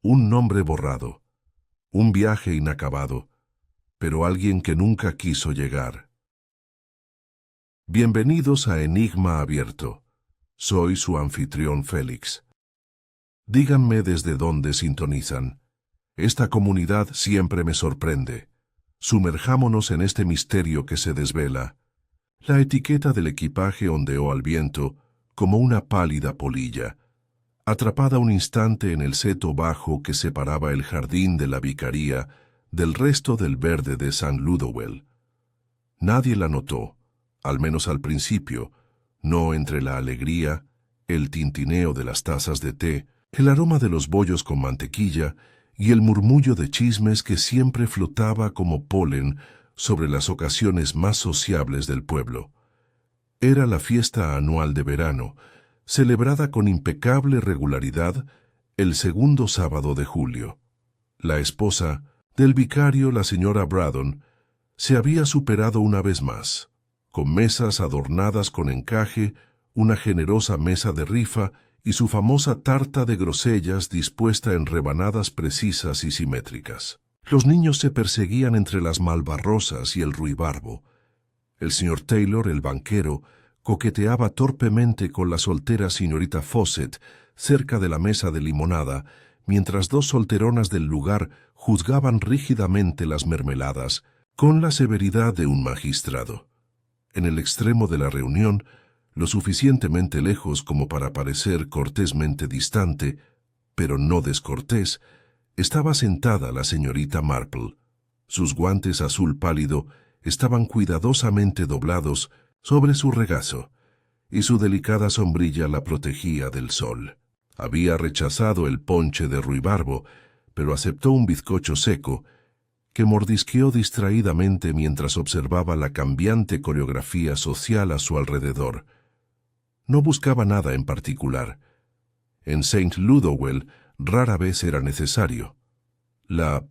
Un nombre borrado, un viaje inacabado, pero alguien que nunca quiso llegar. Bienvenidos a Enigma Abierto. Soy su anfitrión Félix. Díganme desde dónde sintonizan. Esta comunidad siempre me sorprende. Sumerjámonos en este misterio que se desvela. La etiqueta del equipaje ondeó al viento como una pálida polilla, atrapada un instante en el seto bajo que separaba el jardín de la vicaría del resto del verde de St. Ludowell. Nadie la notó, al menos al principio, no entre la alegría, el tintineo de las tazas de té, el aroma de los bollos con mantequilla y el murmullo de chismes que siempre flotaba como polen sobre las ocasiones más sociables del pueblo. Era la fiesta anual de verano, celebrada con impecable regularidad el segundo sábado de julio. La esposa del vicario, la señora Braddon, se había superado una vez más, con mesas adornadas con encaje, una generosa mesa de rifa y su famosa tarta de grosellas dispuesta en rebanadas precisas y simétricas. Los niños se perseguían entre las malvarrosas y el ruibarbo. El señor Taylor, el banquero, coqueteaba torpemente con la soltera señorita Fawcett cerca de la mesa de limonada, mientras dos solteronas del lugar juzgaban rígidamente las mermeladas con la severidad de un magistrado. En el extremo de la reunión, lo suficientemente lejos como para parecer cortésmente distante, pero no descortés, estaba sentada la señorita Marple. Sus guantes azul pálido estaban cuidadosamente doblados sobre su regazo, y su delicada sombrilla la protegía del sol. Había rechazado el ponche de ruibarbo, pero aceptó un bizcocho seco, que mordisqueó distraídamente mientras observaba la cambiante coreografía social a su alrededor. No buscaba nada en particular. En St. Ludowell rara vez era necesario. La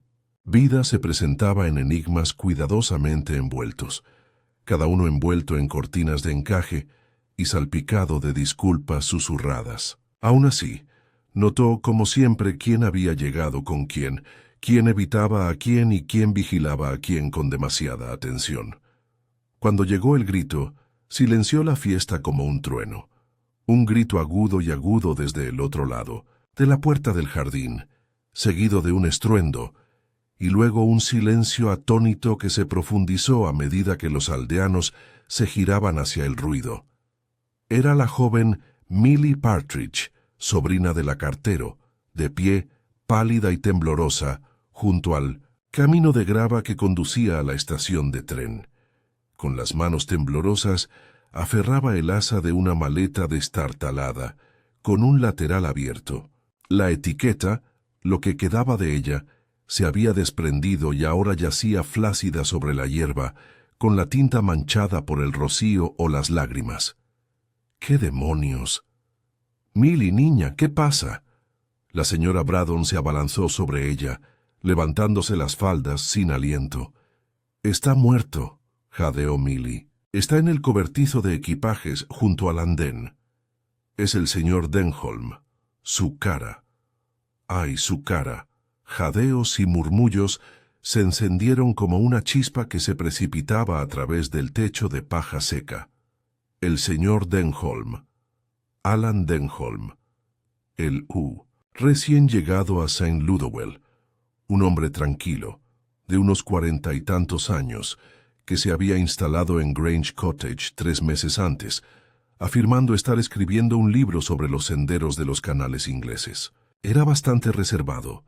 vida se presentaba en enigmas cuidadosamente envueltos, cada uno envuelto en cortinas de encaje y salpicado de disculpas susurradas. Aún así, notó como siempre quién había llegado con quién evitaba a quién y quién vigilaba a quién con demasiada atención. Cuando llegó el grito, silenció la fiesta como un trueno. Un grito agudo y agudo desde el otro lado, de la puerta del jardín, seguido de un estruendo, y luego un silencio atónito que se profundizó a medida que los aldeanos se giraban hacia el ruido. Era la joven Millie Partridge, sobrina del cartero, de pie, pálida y temblorosa, junto al camino de grava que conducía a la estación de tren. Con las manos temblorosas, aferraba el asa de una maleta destartalada, con un lateral abierto. La etiqueta, lo que quedaba de ella, se había desprendido y ahora yacía flácida sobre la hierba, con la tinta manchada por el rocío o las lágrimas. ¡Qué demonios! Millie, niña, ¿qué pasa? La señora Braddon se abalanzó sobre ella, levantándose las faldas sin aliento. Está muerto, jadeó Millie. Está en el cobertizo de equipajes junto al andén. Es el señor Denholm. Su cara. ¡Ay, su cara! Jadeos y murmullos se encendieron como una chispa que se precipitaba a través del techo de paja seca. El señor Denholm. Alan Denholm. El recién llegado a St. Ludowell. Un hombre tranquilo, de unos 40 y tantos años, que se había instalado en Grange Cottage 3 meses antes, afirmando estar escribiendo un libro sobre los senderos de los canales ingleses. Era bastante reservado,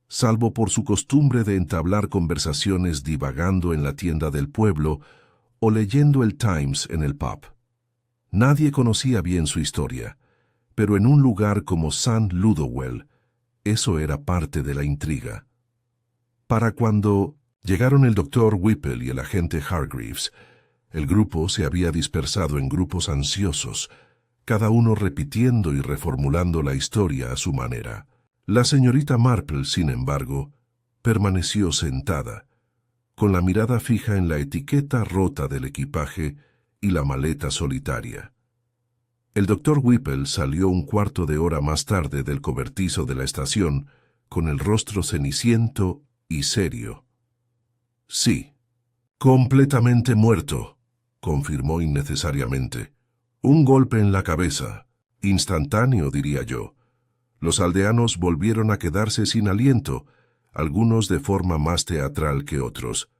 salvo por su costumbre de entablar conversaciones divagando en la tienda del pueblo o leyendo el Times en el pub. Nadie conocía bien su historia, pero en un lugar como St. Ludowell, eso era parte de la intriga. Para cuando llegaron el doctor Whipple y el agente Hargreaves, el grupo se había dispersado en grupos ansiosos, cada uno repitiendo y reformulando la historia a su manera. La señorita Marple, sin embargo, permaneció sentada, con la mirada fija en la etiqueta rota del equipaje y la maleta solitaria. El doctor Whipple salió un cuarto de hora más tarde del cobertizo de la estación con el rostro ceniciento y serio. Sí, completamente muerto, confirmó innecesariamente. Un golpe en la cabeza, instantáneo, diría yo. Los aldeanos volvieron a quedarse sin aliento, algunos de forma más teatral que otros.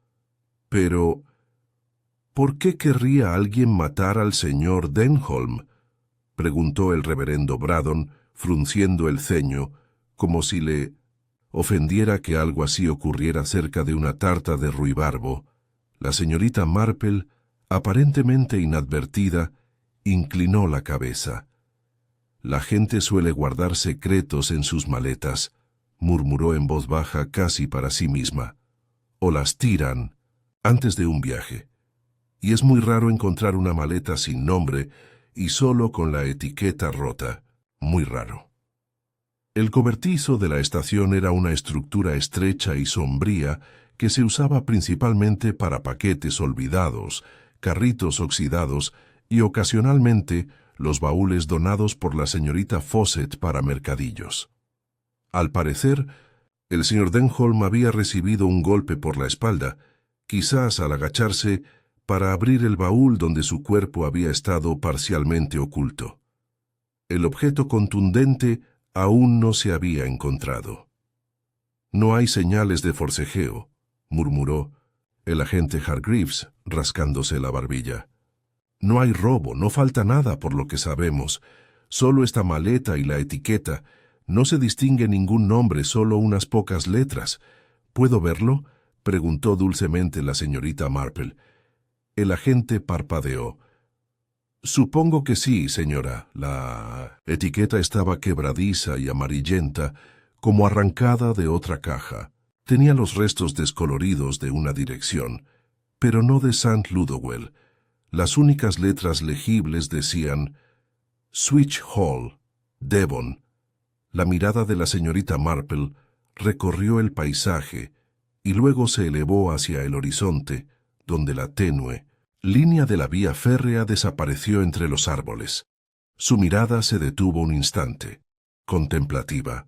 Pero, ¿por qué querría alguien matar al señor Denholm?, preguntó el reverendo Braddon, frunciendo el ceño, como si le ofendiera que algo así ocurriera cerca de una tarta de ruibarbo. La señorita Marple, aparentemente inadvertida, inclinó la cabeza. La gente suele guardar secretos en sus maletas, murmuró en voz baja casi para sí misma. O las tiran antes de un viaje. Y es muy raro encontrar una maleta sin nombre y solo con la etiqueta rota. Muy raro. El cobertizo de la estación era una estructura estrecha y sombría que se usaba principalmente para paquetes olvidados, carritos oxidados y ocasionalmente los baúles donados por la señorita Fawcett para mercadillos. Al parecer, el señor Denholm había recibido un golpe por la espalda, quizás al agacharse para abrir el baúl donde su cuerpo había estado parcialmente oculto. El objeto contundente aún no se había encontrado. No hay señales de forcejeo, murmuró el agente Hargreaves, rascándose la barbilla. No hay robo, no falta nada por lo que sabemos. Solo esta maleta y la etiqueta. No se distingue ningún nombre, solo unas pocas letras. ¿Puedo verlo?, preguntó dulcemente la señorita Marple. El agente parpadeó. Supongo que sí, señora. La etiqueta estaba quebradiza y amarillenta, como arrancada de otra caja. Tenía los restos descoloridos de una dirección, pero no de St. Ludowell. Las únicas letras legibles decían Switch Hall, Devon. La mirada de la señorita Marple recorrió el paisaje y luego se elevó hacia el horizonte, donde la tenue línea de la vía férrea desapareció entre los árboles. Su mirada se detuvo un instante, contemplativa.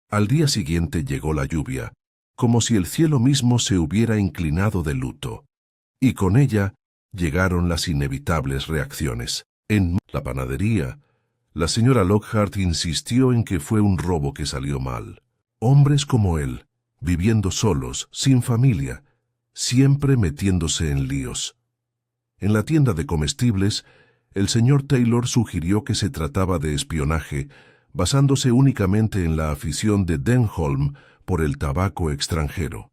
Al día siguiente llegó la lluvia, como si el cielo mismo se hubiera inclinado de luto, y con ella llegaron las inevitables reacciones. En la panadería, la señora Lockhart insistió en que fue un robo que salió mal. Hombres como él, viviendo solos, sin familia, siempre metiéndose en líos. En la tienda de comestibles, el señor Taylor sugirió que se trataba de espionaje, basándose únicamente en la afición de Denholm por el tabaco extranjero.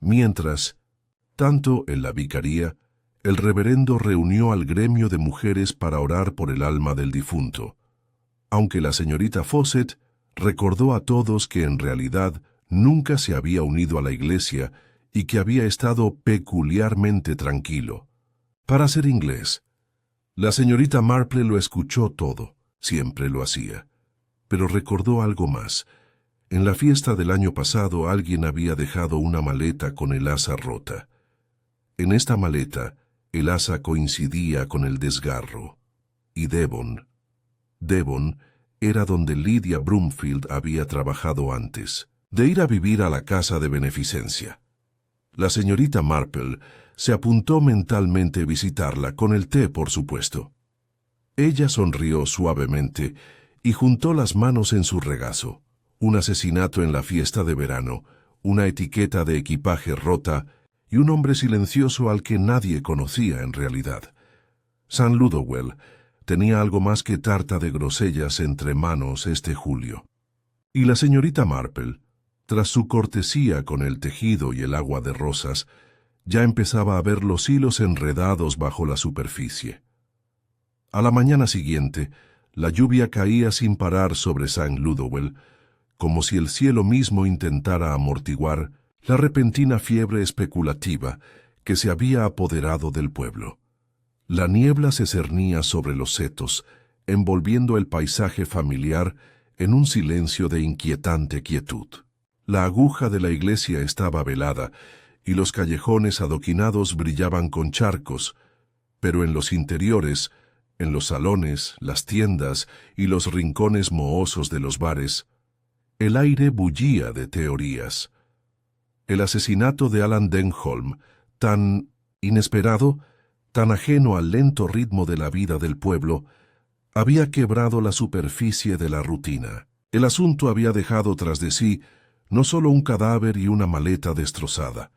Mientras, tanto en la vicaría, el reverendo reunió al gremio de mujeres para orar por el alma del difunto, aunque la señorita Fawcett recordó a todos que en realidad nunca se había unido a la iglesia y que había estado peculiarmente tranquilo. Para ser inglés, la señorita Marple lo escuchó todo, siempre lo hacía, pero recordó algo más. En la fiesta del año pasado alguien había dejado una maleta con el asa rota. En esta maleta, el asa coincidía con el desgarro. Y Devon era donde Lydia Bromfield había trabajado antes, de ir a vivir a la casa de beneficencia. La señorita Marple se apuntó mentalmente a visitarla, con el té, por supuesto. Ella sonrió suavemente y juntó las manos en su regazo. Un asesinato en la fiesta de verano, una etiqueta de equipaje rota y un hombre silencioso al que nadie conocía en realidad. St. Ludowell tenía algo más que tarta de grosellas entre manos este julio. Y la señorita Marple, tras su cortesía con el tejido y el agua de rosas, ya empezaba a ver los hilos enredados bajo la superficie. A la mañana siguiente, la lluvia caía sin parar sobre St. Ludowell, como si el cielo mismo intentara amortiguar la repentina fiebre especulativa que se había apoderado del pueblo. La niebla se cernía sobre los setos, envolviendo el paisaje familiar en un silencio de inquietante quietud. La aguja de la iglesia estaba velada, y los callejones adoquinados brillaban con charcos, pero en los interiores, en los salones, las tiendas y los rincones mohosos de los bares, El aire bullía de teorías. El asesinato de Alan Denholm, tan inesperado, tan ajeno al lento ritmo de la vida del pueblo, había quebrado la superficie de la rutina. El asunto había dejado tras de sí no solo un cadáver y una maleta destrozada,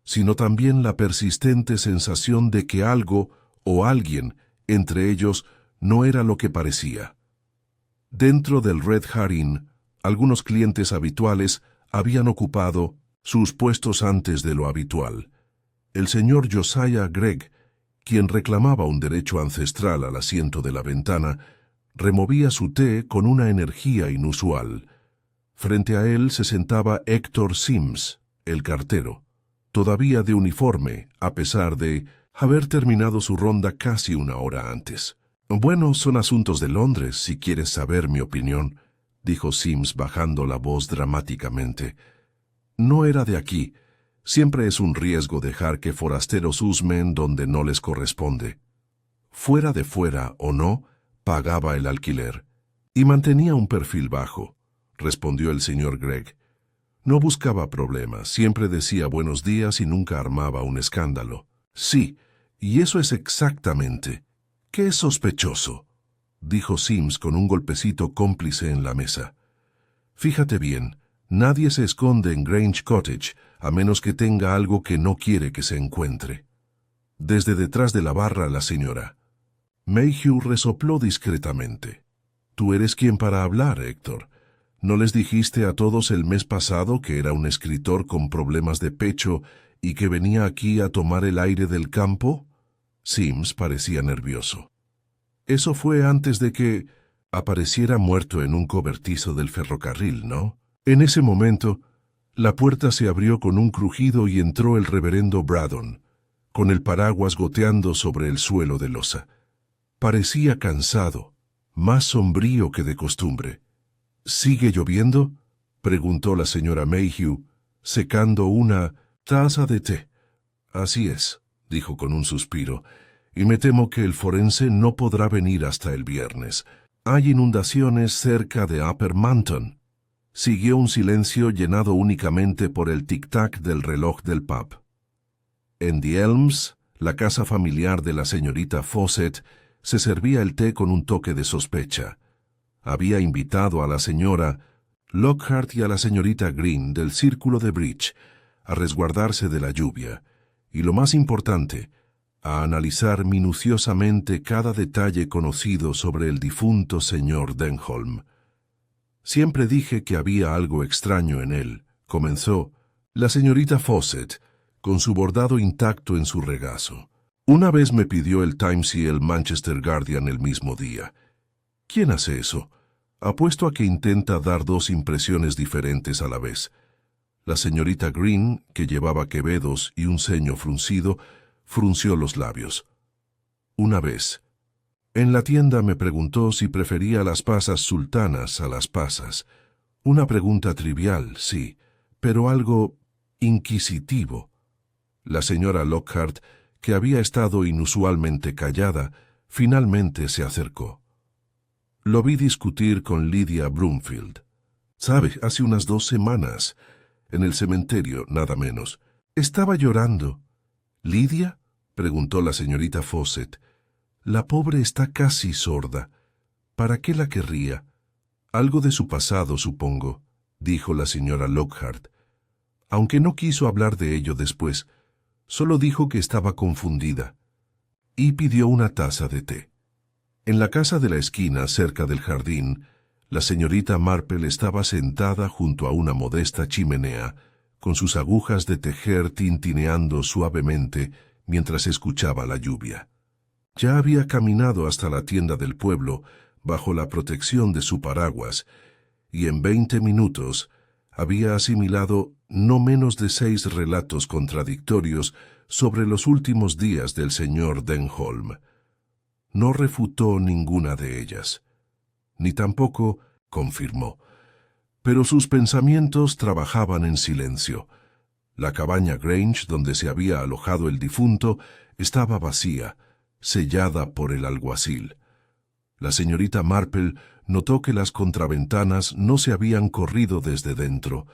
sino también la persistente sensación de que algo o alguien entre ellos no era lo que parecía. Dentro del Red Hart Inn, algunos clientes habituales habían ocupado sus puestos antes de lo habitual. El señor Josiah Gregg, quien reclamaba un derecho ancestral al asiento de la ventana, removía su té con una energía inusual. Frente a él se sentaba Héctor Sims, el cartero, todavía de uniforme, a pesar de haber terminado su ronda casi una hora antes. «Bueno, son asuntos de Londres, si quieres saber mi opinión», dijo Sims bajando la voz dramáticamente. «No era de aquí. Siempre es un riesgo dejar que forasteros husmen donde no les corresponde». Fuera de fuera o no, pagaba el alquiler. Y mantenía un perfil bajo, respondió el señor Gregg. No buscaba problemas, siempre decía buenos días y nunca armaba un escándalo. Sí, y eso es exactamente. ¿Qué es sospechoso?, dijo Sims con un golpecito cómplice en la mesa. Fíjate bien, nadie se esconde en Grange Cottage, a menos que tenga algo que no quiere que se encuentre. Desde detrás de la barra la señora Mayhew resopló discretamente. Tú eres quien para hablar, Héctor. ¿No les dijiste a todos el mes pasado que era un escritor con problemas de pecho y que venía aquí a tomar el aire del campo? Sims parecía nervioso. Eso fue antes de que apareciera muerto en un cobertizo del ferrocarril, ¿no? En ese momento, la puerta se abrió con un crujido y entró el reverendo Braddon, con el paraguas goteando sobre el suelo de losa. Parecía cansado, más sombrío que de costumbre. ¿Sigue lloviendo?, preguntó la señora Mayhew, secando una taza de té. Así es, dijo con un suspiro, y me temo que el forense no podrá venir hasta el viernes. Hay inundaciones cerca de Upper Manton. Siguió un silencio llenado únicamente por el tic-tac del reloj del pub. En The Elms, la casa familiar de la señorita Fawcett, se servía el té con un toque de sospecha. Había invitado a la señora Lockhart y a la señorita Green del círculo de bridge a resguardarse de la lluvia, y lo más importante, a analizar minuciosamente cada detalle conocido sobre el difunto señor Denholm. Siempre dije que había algo extraño en él, comenzó la señorita Fawcett, con su bordado intacto en su regazo. Una vez me pidió el Times y el Manchester Guardian el mismo día. ¿Quién hace eso? Apuesto a que intenta dar dos impresiones diferentes a la vez. La señorita Green, que llevaba quevedos y un ceño fruncido, frunció los labios. Una vez, en la tienda me preguntó si prefería las pasas sultanas a las pasas. Una pregunta trivial, sí, pero algo inquisitivo. La señora Lockhart, que había estado inusualmente callada, finalmente se acercó. Lo vi discutir con Lydia Broomfield. ¿Sabe? Hace unas 2 semanas, en el cementerio, nada menos. Estaba llorando. ¿Lydia?, preguntó la señorita Fawcett. La pobre está casi sorda. ¿Para qué la querría? Algo de su pasado, supongo, dijo la señora Lockhart. Aunque no quiso hablar de ello después, solo dijo que estaba confundida, y pidió una taza de té. En la casa de la esquina, cerca del jardín, la señorita Marple estaba sentada junto a una modesta chimenea, con sus agujas de tejer tintineando suavemente mientras escuchaba la lluvia. Ya había caminado hasta la tienda del pueblo, bajo la protección de su paraguas, y en 20 minutos había asimilado no menos de 6 relatos contradictorios sobre los últimos días del señor Denholm. No refutó ninguna de ellas, ni tampoco confirmó, pero sus pensamientos trabajaban en silencio. La cabaña Grange, donde se había alojado el difunto, estaba vacía, sellada por el alguacil. La señorita Marple notó que las contraventanas no se habían corrido desde dentro,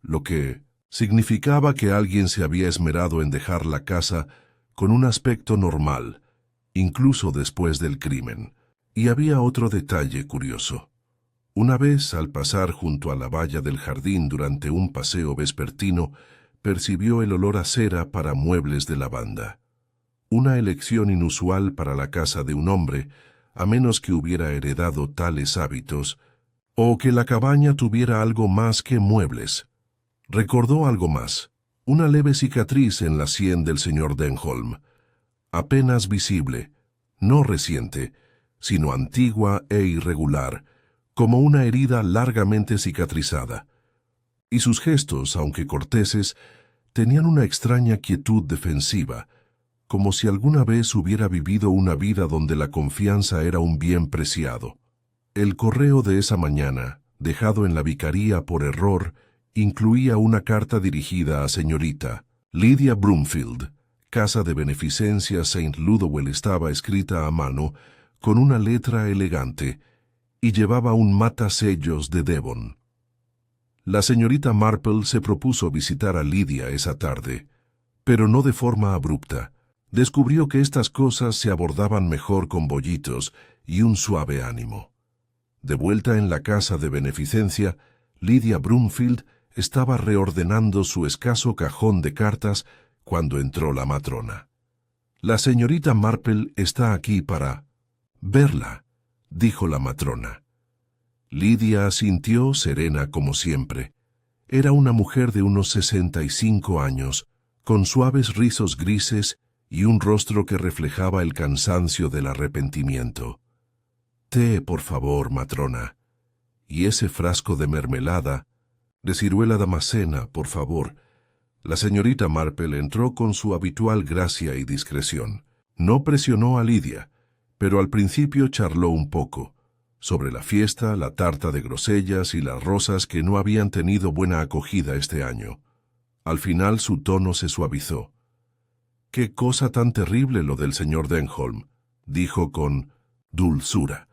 lo que significaba que alguien se había esmerado en dejar la casa con un aspecto normal, incluso después del crimen. Y había otro detalle curioso. Una vez, al pasar junto a la valla del jardín durante un paseo vespertino, percibió el olor a cera para muebles de lavanda. Una elección inusual para la casa de un hombre, a menos que hubiera heredado tales hábitos, o que la cabaña tuviera algo más que muebles. Recordó algo más, una leve cicatriz en la sien del señor Denholm, apenas visible, no reciente, sino antigua e irregular, como una herida largamente cicatrizada. Y sus gestos, aunque corteses, tenían una extraña quietud defensiva, como si alguna vez hubiera vivido una vida donde la confianza era un bien preciado. El correo de esa mañana, dejado en la vicaría por error, incluía una carta dirigida a señorita Lydia Broomfield. Casa de Beneficencia St. Ludowell estaba escrita a mano, con una letra elegante, y llevaba un matasellos de Devon. La señorita Marple se propuso visitar a Lydia esa tarde, pero no de forma abrupta. Descubrió que estas cosas se abordaban mejor con bollitos y un suave ánimo. De vuelta en la casa de Beneficencia, Lydia Broomfield estaba reordenando su escaso cajón de cartas cuando entró la matrona. «La señorita Marple está aquí para verla», dijo la matrona. Lydia asintió, serena como siempre. Era una mujer de unos 65 años, con suaves rizos grises y un rostro que reflejaba el cansancio del arrepentimiento. «Té, por favor, matrona. Y ese frasco de mermelada, de ciruela damascena, por favor». La señorita Marple entró con su habitual gracia y discreción. No presionó a Lydia, pero al principio charló un poco, sobre la fiesta, la tarta de grosellas y las rosas que no habían tenido buena acogida este año. Al final su tono se suavizó. «Qué cosa tan terrible lo del señor Denholm», dijo con dulzura.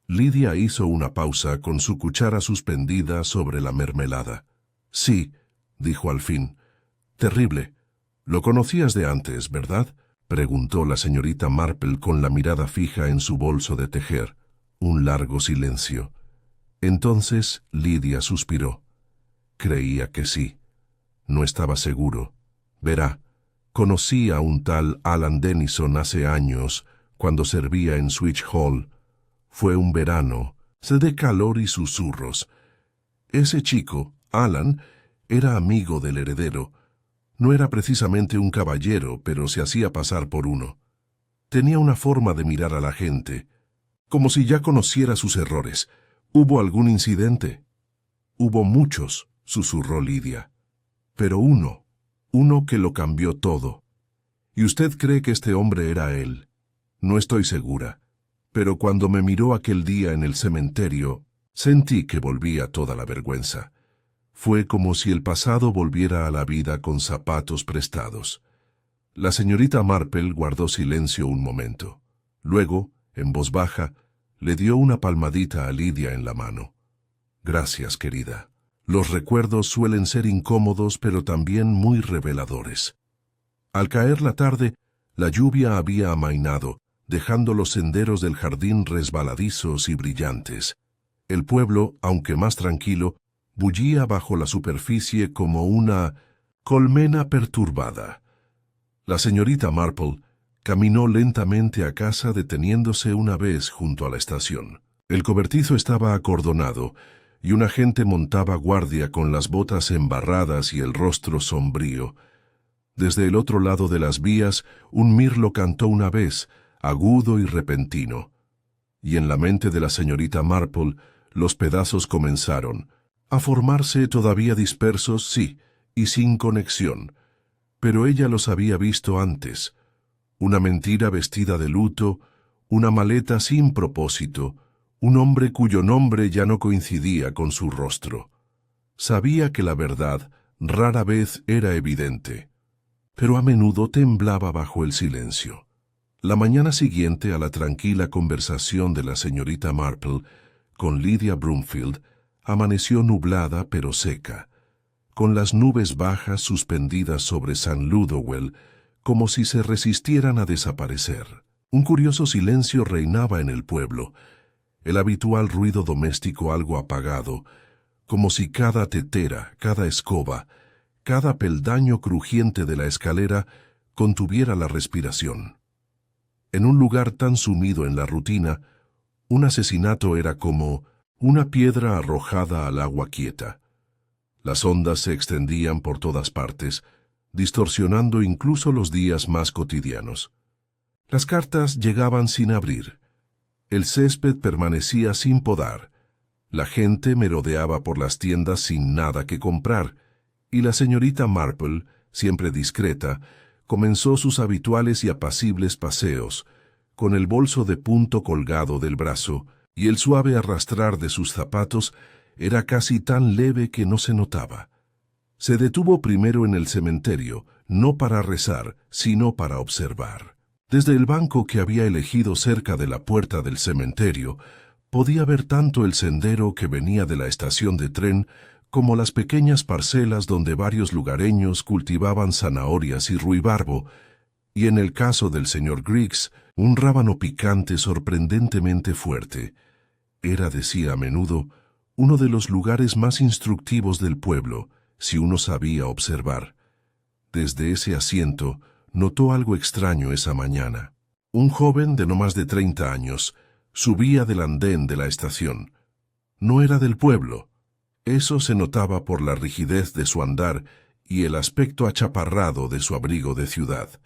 Lydia hizo una pausa con su cuchara suspendida sobre la mermelada. «Sí», dijo al fin. «Terrible. Lo conocías de antes, ¿verdad?», preguntó la señorita Marple con la mirada fija en su bolso de tejer. Un largo silencio. Entonces Lydia suspiró. Creía que sí. No estaba seguro. Verá, conocí a un tal Alan Denison hace años, cuando servía en Switch Hall. Fue un verano, de calor y susurros. Ese chico, Alan, era amigo del heredero. No era precisamente un caballero, pero se hacía pasar por uno. Tenía una forma de mirar a la gente, como si ya conociera sus errores. ¿Hubo algún incidente? «Hubo muchos», susurró Lydia. «Pero uno que lo cambió todo. ¿Y usted cree que este hombre era él?» «No estoy segura, pero cuando me miró aquel día en el cementerio, sentí que volvía toda la vergüenza. Fue como si el pasado volviera a la vida con zapatos prestados». La señorita Marple guardó silencio un momento. Luego, en voz baja, le dio una palmadita a Lydia en la mano. «Gracias, querida. Los recuerdos suelen ser incómodos, pero también muy reveladores». Al caer la tarde, la lluvia había amainado, dejando los senderos del jardín resbaladizos y brillantes. El pueblo, aunque más tranquilo, bullía bajo la superficie como una colmena perturbada. La señorita Marple caminó lentamente a casa, deteniéndose una vez junto a la estación. El cobertizo estaba acordonado y un agente montaba guardia con las botas embarradas y el rostro sombrío. Desde el otro lado de las vías, un mirlo cantó una vez, agudo y repentino. Y en la mente de la señorita Marple, los pedazos comenzaron a formarse, todavía dispersos, sí, y sin conexión. Pero ella los había visto antes. Una mentira vestida de luto, una maleta sin propósito, un hombre cuyo nombre ya no coincidía con su rostro. Sabía que la verdad rara vez era evidente, pero a menudo temblaba bajo el silencio. La mañana siguiente a la tranquila conversación de la señorita Marple con Lydia Broomfield, amaneció nublada pero seca, con las nubes bajas suspendidas sobre San Ludowell, como si se resistieran a desaparecer. Un curioso silencio reinaba en el pueblo, el habitual ruido doméstico algo apagado, como si cada tetera, cada escoba, cada peldaño crujiente de la escalera contuviera la respiración. En un lugar tan sumido en la rutina, un asesinato era como una piedra arrojada al agua quieta. Las ondas se extendían por todas partes, distorsionando incluso los días más cotidianos. Las cartas llegaban sin abrir. El césped permanecía sin podar. La gente merodeaba por las tiendas sin nada que comprar, y la señorita Marple, siempre discreta, comenzó sus habituales y apacibles paseos, con el bolso de punto colgado del brazo, y el suave arrastrar de sus zapatos era casi tan leve que no se notaba. Se detuvo primero en el cementerio, no para rezar, sino para observar. Desde el banco que había elegido cerca de la puerta del cementerio, podía ver tanto el sendero que venía de la estación de tren como las pequeñas parcelas donde varios lugareños cultivaban zanahorias y ruibarbo, y en el caso del señor Griggs, un rábano picante sorprendentemente fuerte. Era, decía a menudo, uno de los lugares más instructivos del pueblo, si uno sabía observar. Desde ese asiento, notó algo extraño esa mañana. Un joven de no más de 30 años subía del andén de la estación. No era del pueblo. Eso se notaba por la rigidez de su andar y el aspecto achaparrado de su abrigo de ciudad.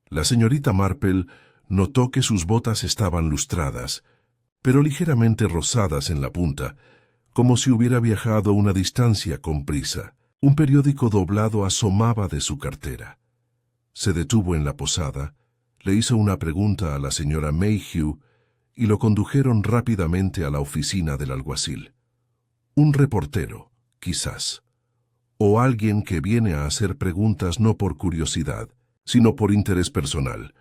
La señorita Marple notó que sus botas estaban lustradas, pero ligeramente rosadas en la punta, como si hubiera viajado una distancia con prisa. Un periódico doblado asomaba de su cartera. Se detuvo en la posada, le hizo una pregunta a la señora Mayhew y lo condujeron rápidamente a la oficina del alguacil. Un reportero, quizás, o alguien que viene a hacer preguntas no por curiosidad, sino por interés personal.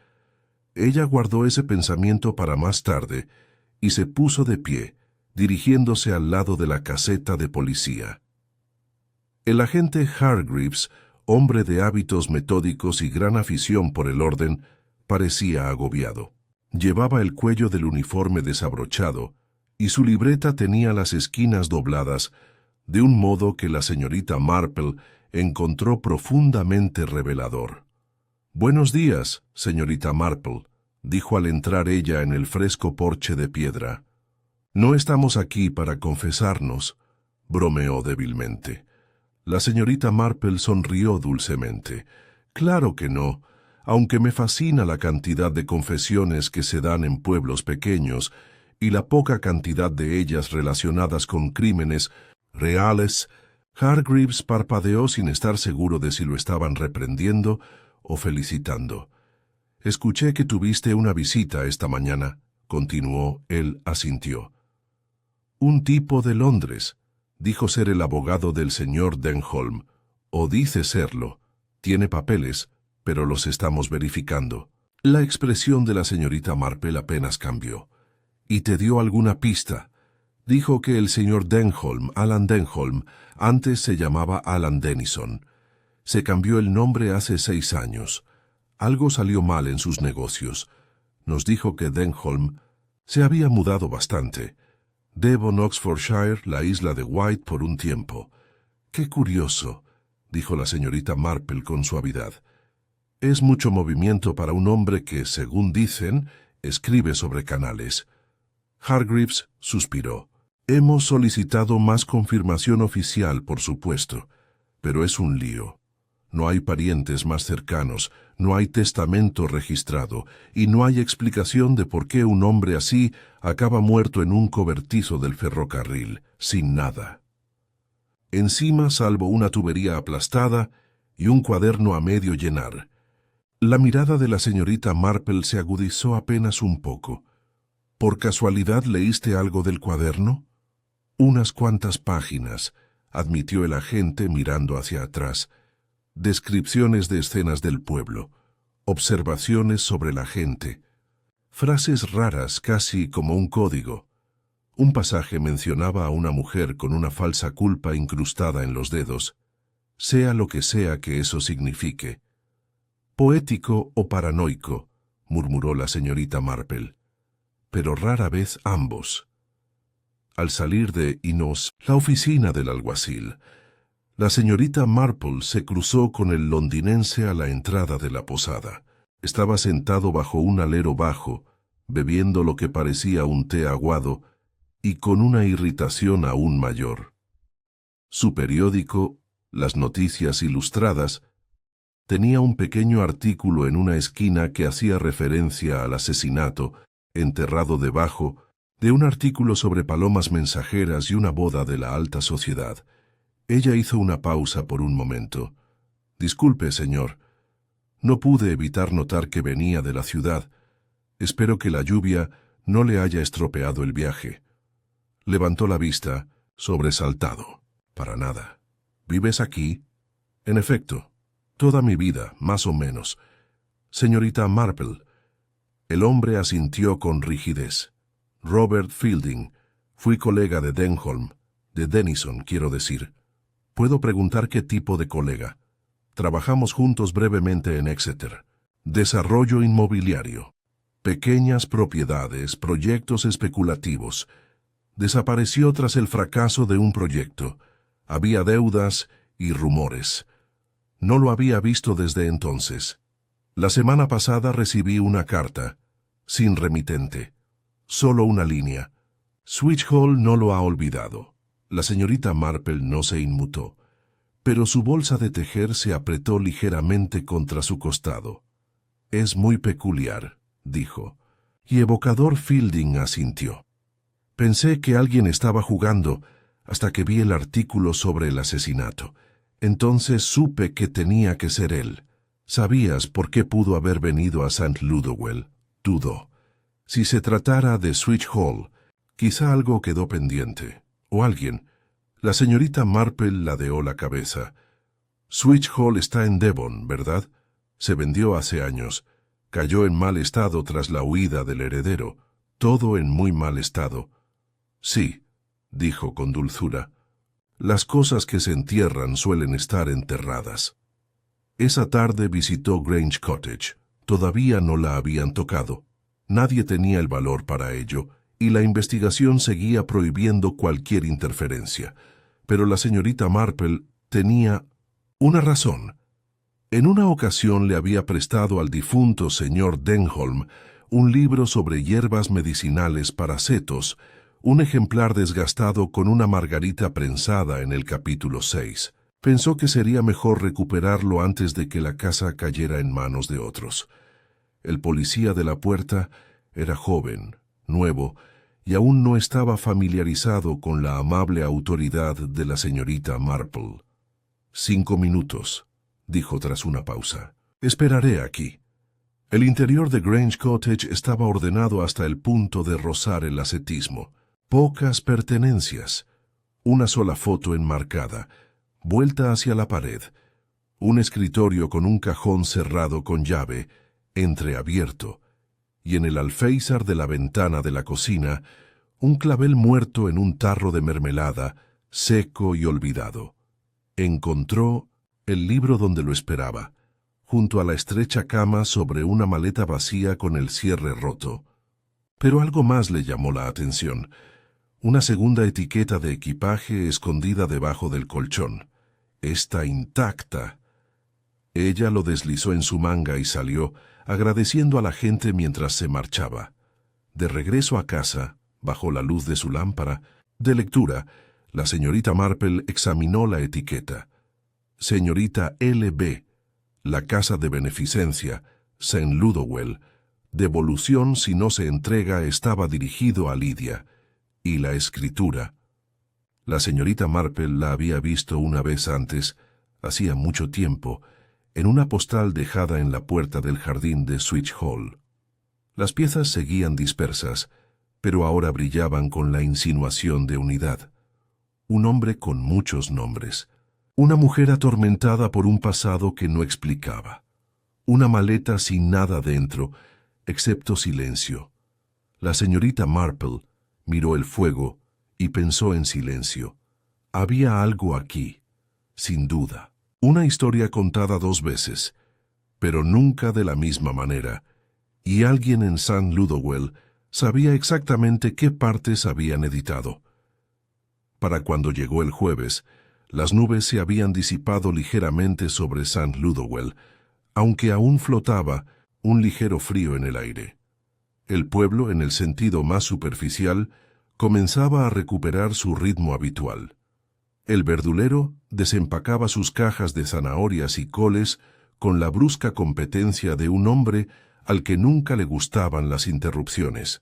Ella guardó ese pensamiento para más tarde y se puso de pie, dirigiéndose al lado de la caseta de policía. El agente Hargreaves, hombre de hábitos metódicos y gran afición por el orden, parecía agobiado. Llevaba el cuello del uniforme desabrochado y su libreta tenía las esquinas dobladas, de un modo que la señorita Marple encontró profundamente revelador. «Buenos días, señorita Marple», dijo al entrar ella en el fresco porche de piedra. «No estamos aquí para confesarnos», bromeó débilmente. La señorita Marple sonrió dulcemente. «Claro que no, aunque me fascina la cantidad de confesiones que se dan en pueblos pequeños y la poca cantidad de ellas relacionadas con crímenes reales». Hargreaves parpadeó sin estar seguro de si lo estaban reprendiendo o felicitando. «Escuché que tuviste una visita esta mañana», continuó. Él asintió. «Un tipo de Londres. Dijo ser el abogado del señor Denholm, o dice serlo. Tiene papeles, pero los estamos verificando». La expresión de la señorita Marple apenas cambió. «¿Y te dio alguna pista?» Dijo que el señor Denholm, Alan Denholm, antes se llamaba Alan Denison. Se cambió el nombre hace 6 años. Algo salió mal en sus negocios. Nos dijo que Denholm se había mudado bastante. Devon, Oxfordshire, la isla de White por un tiempo. «Qué curioso», dijo la señorita Marple con suavidad. «Es mucho movimiento para un hombre que, según dicen, escribe sobre canales». Hargreaves suspiró. «Hemos solicitado más confirmación oficial, por supuesto, pero es un lío. No hay parientes más cercanos, no hay testamento registrado, y no hay explicación de por qué un hombre así acaba muerto en un cobertizo del ferrocarril, sin nada. Encima, salvo una tubería aplastada y un cuaderno a medio llenar». La mirada de la señorita Marple se agudizó apenas un poco. «¿Por casualidad leíste algo del cuaderno?» «Unas cuantas páginas», admitió el agente mirando hacia atrás. «Descripciones de escenas del pueblo. observaciones sobre la gente, frases raras casi como un código. Un pasaje mencionaba a una mujer con una falsa culpa incrustada en los dedos, sea lo que sea que eso signifique. Poético o paranoico, murmuró la señorita Marple, pero rara vez ambos. Al salir de Inos, la oficina del alguacil, la señorita Marple se cruzó con el londinense a la entrada de la posada. Estaba sentado bajo un alero bajo, bebiendo lo que parecía un té aguado y con una irritación aún mayor. Su periódico, Las Noticias Ilustradas, tenía un pequeño artículo en una esquina que hacía referencia al asesinato, enterrado debajo, de un artículo sobre palomas mensajeras y una boda de la alta sociedad. Ella hizo una pausa por un momento. «Disculpe, señor. No pude evitar notar que venía de la ciudad. Espero que la lluvia no le haya estropeado el viaje». Levantó la vista, sobresaltado. «Para nada. ¿Vives aquí?» «En efecto. Toda mi vida, más o menos. Señorita Marple». El hombre asintió con rigidez. «Robert Fielding. Fui colega de Denholm. De Denison, quiero decir. ¿Puedo preguntar qué tipo de colega?» «Trabajamos juntos brevemente en Exeter. Desarrollo inmobiliario. Pequeñas propiedades, proyectos especulativos. Desapareció tras el fracaso de un proyecto. Había deudas y rumores. No lo había visto desde entonces. La semana pasada recibí una carta, sin remitente. Solo una línea. Switch Hall no lo ha olvidado». La señorita Marple no se inmutó, pero su bolsa de tejer se apretó ligeramente contra su costado. «Es muy peculiar», dijo, y evocador Fielding asintió. «Pensé que alguien estaba jugando hasta que vi el artículo sobre el asesinato. Entonces supe que tenía que ser él. ¿Sabías por qué pudo haber venido a St. Ludowell?» Dudó. Si se tratara de Switch Hall, quizá algo quedó pendiente. O alguien. La señorita Marple ladeó la cabeza. «Switch Hall está en Devon, ¿verdad? Se vendió hace años. Cayó en mal estado tras la huida del heredero. Todo en muy mal estado». «Sí», dijo con dulzura. «Las cosas que se entierran suelen estar enterradas». Esa tarde visitó Grange Cottage. Todavía no la habían tocado. Nadie tenía el valor para ello, y la investigación seguía prohibiendo cualquier interferencia. Pero la señorita Marple tenía una razón. En una ocasión le había prestado al difunto señor Denholm un libro sobre hierbas medicinales para setos, un ejemplar desgastado con una margarita prensada en el capítulo 6. Pensó que sería mejor recuperarlo antes de que la casa cayera en manos de otros. El policía de la puerta era joven, nuevo, y aún no estaba familiarizado con la amable autoridad de la señorita Marple. «5 minutos», dijo tras una pausa. «Esperaré aquí». El interior de Grange Cottage estaba ordenado hasta el punto de rozar el ascetismo. Pocas pertenencias, una sola foto enmarcada, vuelta hacia la pared, un escritorio con un cajón cerrado con llave, entreabierto, y en el alféizar de la ventana de la cocina, un clavel muerto en un tarro de mermelada, seco y olvidado. Encontró el libro donde lo esperaba, junto a la estrecha cama sobre una maleta vacía con el cierre roto. Pero algo más le llamó la atención. Una segunda etiqueta de equipaje escondida debajo del colchón. «Está intacta». Ella lo deslizó en su manga y salió, agradeciendo a la gente mientras se marchaba. De regreso a casa, bajo la luz de su lámpara de lectura, la señorita Marple examinó la etiqueta. «Señorita L.B., la casa de beneficencia, St. Ludowell. Devolución si no se entrega estaba dirigido a Lidia». Y la escritura. La señorita Marple la había visto una vez antes, hacía mucho tiempo, en una postal dejada en la puerta del jardín de Switch Hall. Las piezas seguían dispersas, pero ahora brillaban con la insinuación de unidad. Un hombre con muchos nombres. Una mujer atormentada por un pasado que no explicaba. Una maleta sin nada dentro, excepto silencio. La señorita Marple miró el fuego y pensó en silencio. Había algo aquí, sin duda. Una historia contada 2 veces, pero nunca de la misma manera, y alguien en St. Ludowell sabía exactamente qué partes habían editado. Para cuando llegó el jueves, las nubes se habían disipado ligeramente sobre St. Ludowell, aunque aún flotaba un ligero frío en el aire. El pueblo, en el sentido más superficial, comenzaba a recuperar su ritmo habitual. El verdulero desempacaba sus cajas de zanahorias y coles con la brusca competencia de un hombre al que nunca le gustaban las interrupciones.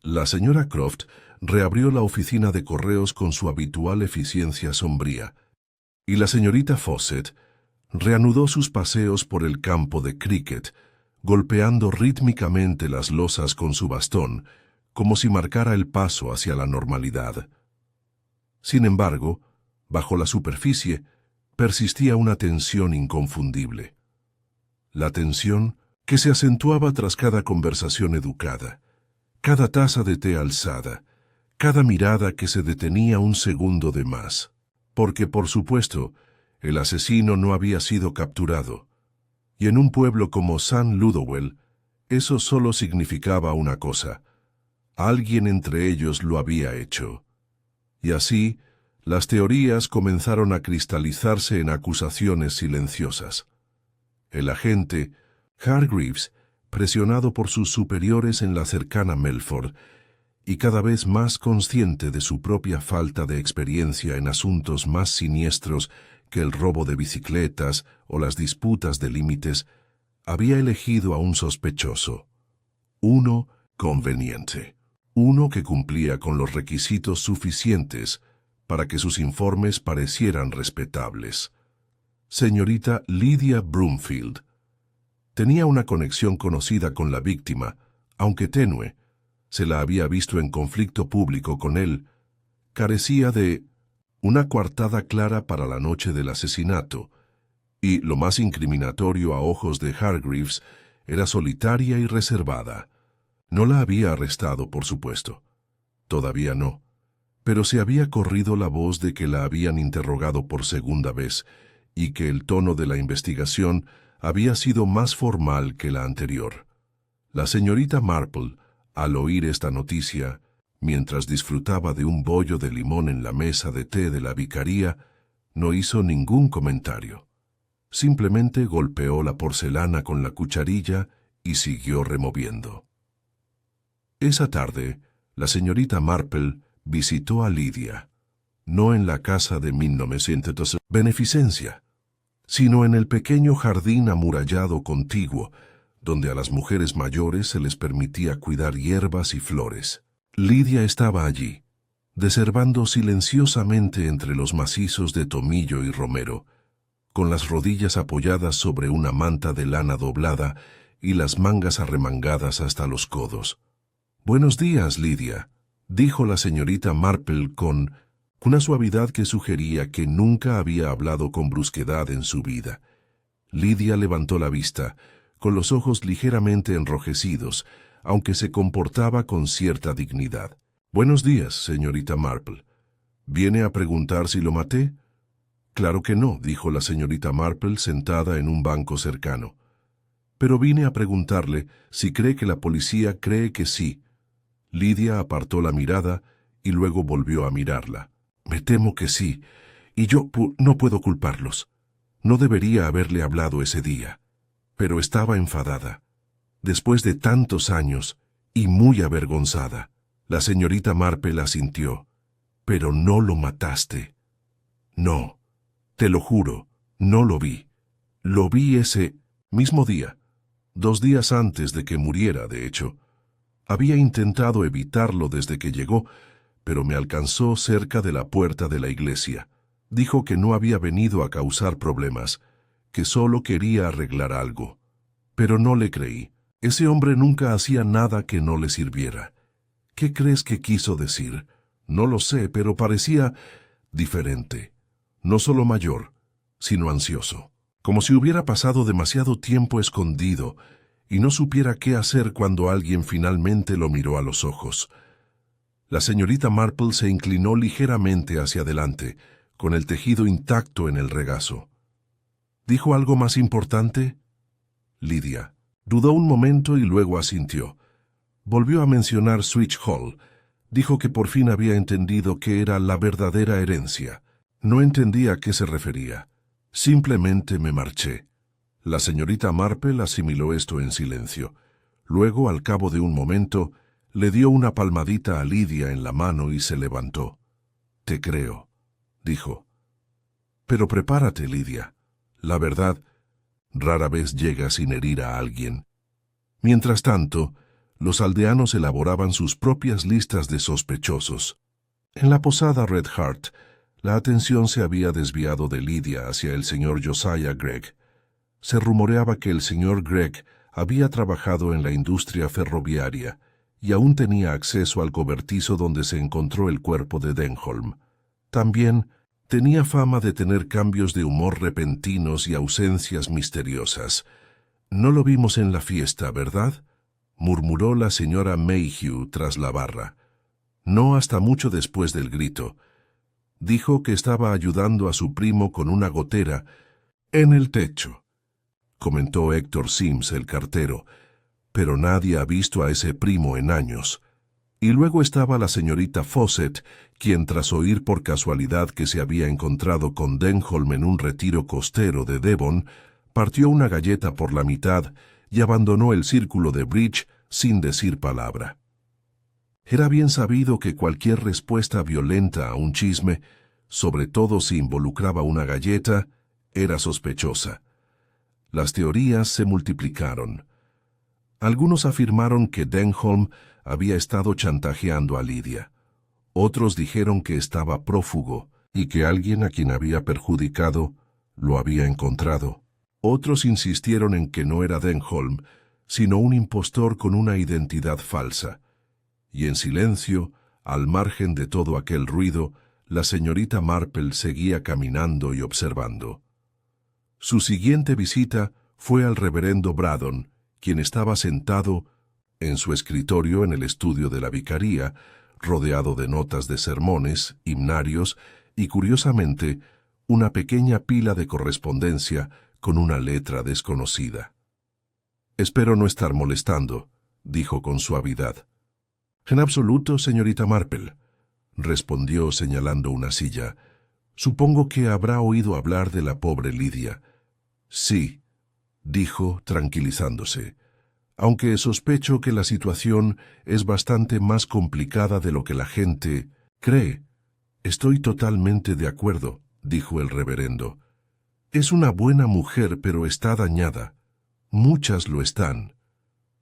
La señora Croft reabrió la oficina de correos con su habitual eficiencia sombría, y la señorita Fawcett reanudó sus paseos por el campo de cricket, golpeando rítmicamente las losas con su bastón, como si marcara el paso hacia la normalidad. Sin embargo, bajo la superficie, persistía una tensión inconfundible. La tensión que se acentuaba tras cada conversación educada, cada taza de té alzada, cada mirada que se detenía un segundo de más. Porque, por supuesto, el asesino no había sido capturado. Y en un pueblo como St. Ludowell, eso solo significaba una cosa: alguien entre ellos lo había hecho. Y así, las teorías comenzaron a cristalizarse en acusaciones silenciosas. El agente, Hargreaves, presionado por sus superiores en la cercana Melford, y cada vez más consciente de su propia falta de experiencia en asuntos más siniestros que el robo de bicicletas o las disputas de límites, había elegido a un sospechoso. Uno conveniente. Uno que cumplía con los requisitos suficientes para que sus informes parecieran respetables. Señorita Lydia Broomfield. Tenía una conexión conocida con la víctima, aunque tenue. Se la había visto en conflicto público con él. Carecía de una coartada clara para la noche del asesinato, y, lo más incriminatorio a ojos de Hargreaves, era solitaria y reservada. No la había arrestado, por supuesto. Todavía no. Pero se había corrido la voz de que la habían interrogado por segunda vez, y que el tono de la investigación había sido más formal que la anterior. La señorita Marple, al oír esta noticia, mientras disfrutaba de un bollo de limón en la mesa de té de la vicaría, no hizo ningún comentario. Simplemente golpeó la porcelana con la cucharilla y siguió removiendo. Esa tarde, la señorita Marple visitó a Lydia, no en la casa de 1900 beneficencia, sino en el pequeño jardín amurallado contiguo, donde a las mujeres mayores se les permitía cuidar hierbas y flores. Lydia estaba allí, deservando silenciosamente entre los macizos de tomillo y romero, con las rodillas apoyadas sobre una manta de lana doblada y las mangas arremangadas hasta los codos. «Buenos días, Lydia», dijo la señorita Marple con una suavidad que sugería que nunca había hablado con brusquedad en su vida. Lydia levantó la vista, con los ojos ligeramente enrojecidos, aunque se comportaba con cierta dignidad. «Buenos días, señorita Marple. ¿Viene a preguntar si lo maté?» «Claro que no», dijo la señorita Marple sentada en un banco cercano. «Pero vine a preguntarle si cree que la policía cree que sí». Lydia apartó la mirada y luego volvió a mirarla. «Me temo que sí, y yo no puedo culparlos. No debería haberle hablado ese día. Pero estaba enfadada. Después de tantos años, y muy avergonzada». La señorita Marple asintió. «Pero no lo mataste». «No, te lo juro, no lo vi. Lo vi ese mismo día, 2 días antes de que muriera, de hecho. Había intentado evitarlo desde que llegó, pero me alcanzó cerca de la puerta de la iglesia. Dijo que no había venido a causar problemas, que solo quería arreglar algo. Pero no le creí. Ese hombre nunca hacía nada que no le sirviera. ¿Qué crees que quiso decir? No lo sé, pero parecía diferente. No solo mayor, sino ansioso. como si hubiera pasado demasiado tiempo escondido y no supiera qué hacer cuando alguien finalmente lo miró a los ojos. La señorita Marple se inclinó ligeramente hacia adelante, con el tejido intacto en el regazo. ¿Dijo algo más importante? Lydia. Dudó un momento y luego asintió. Volvió a mencionar Switch Hall. Dijo que por fin había entendido qué era la verdadera herencia. No entendía a qué se refería. Simplemente me marché. La señorita Marple asimiló esto en silencio. Luego, al cabo de un momento, le dio una palmadita a Lydia en la mano y se levantó. «Te creo», dijo. «Pero prepárate, Lydia. La verdad, rara vez llega sin herir a alguien». Mientras tanto, los aldeanos elaboraban sus propias listas de sospechosos. En la posada Red Heart, la atención se había desviado de Lydia hacia el señor Josiah Gregg. Se rumoreaba que el señor Gregg había trabajado en la industria ferroviaria y aún tenía acceso al cobertizo donde se encontró el cuerpo de Denholm. También tenía fama de tener cambios de humor repentinos y ausencias misteriosas. «No lo vimos en la fiesta, ¿verdad?», murmuró la señora Mayhew tras la barra. No hasta mucho después del grito. Dijo que estaba ayudando a su primo con una gotera en el techo, comentó Héctor Sims, el cartero, pero nadie ha visto a ese primo en años. Y luego estaba la señorita Fawcett, quien tras oír por casualidad que se había encontrado con Denholm en un retiro costero de Devon, partió una galleta por la mitad y abandonó el círculo de bridge sin decir palabra. Era bien sabido que cualquier respuesta violenta a un chisme, sobre todo si involucraba una galleta, era sospechosa. Las teorías se multiplicaron. Algunos afirmaron que Denholm había estado chantajeando a Lydia. Otros dijeron que estaba prófugo y que alguien a quien había perjudicado lo había encontrado. Otros insistieron en que no era Denholm, sino un impostor con una identidad falsa. Y en silencio, al margen de todo aquel ruido, la señorita Marple seguía caminando y observando. Su siguiente visita fue al reverendo Braddon, quien estaba sentado en su escritorio en el estudio de la vicaría, rodeado de notas de sermones, himnarios y, curiosamente, una pequeña pila de correspondencia con una letra desconocida. «Espero no estar molestando», dijo con suavidad. «En absoluto, señorita Marple», respondió señalando una silla. «Supongo que habrá oído hablar de la pobre Lydia». «Sí», dijo, tranquilizándose, «aunque sospecho que la situación es bastante más complicada de lo que la gente cree». «Estoy totalmente de acuerdo», dijo el reverendo. «Es una buena mujer, pero está dañada. Muchas lo están».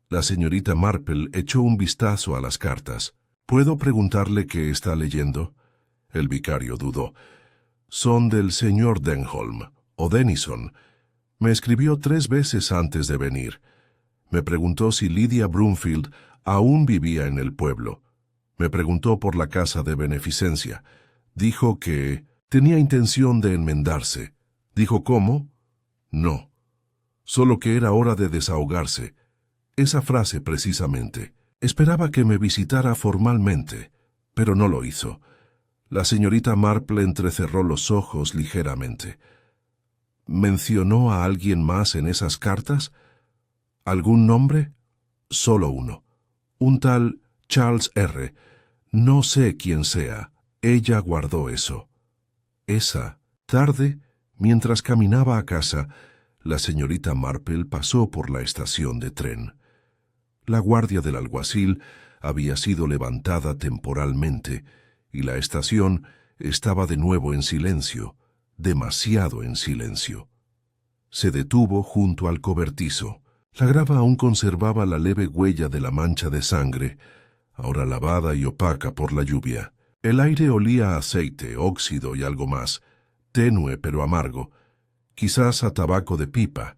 La señorita Marple echó un vistazo a las cartas. «¿Puedo preguntarle qué está leyendo?» El vicario dudó. «Son del señor Denholm, o Denison. Me escribió 3 veces antes de venir. Me preguntó si Lydia Broomfield aún vivía en el pueblo. Me preguntó por la casa de beneficencia. Dijo que tenía intención de enmendarse. ¿Dijo cómo? No. Solo que era hora de desahogarse. Esa frase precisamente. Esperaba que me visitara formalmente, pero no lo hizo». La señorita Marple entrecerró los ojos ligeramente. «¿Mencionó a alguien más en esas cartas? ¿Algún nombre?» «Solo uno. Un tal Charles R. No sé quién sea. Ella guardó eso». Esa tarde, mientras caminaba a casa, la señorita Marple pasó por la estación de tren. La guardia del alguacil había sido levantada temporalmente y la estación estaba de nuevo en silencio, demasiado en silencio. Se detuvo junto al cobertizo. La grava aún conservaba la leve huella de la mancha de sangre, ahora lavada y opaca por la lluvia. El aire olía a aceite, óxido y algo más, tenue pero amargo, quizás a tabaco de pipa.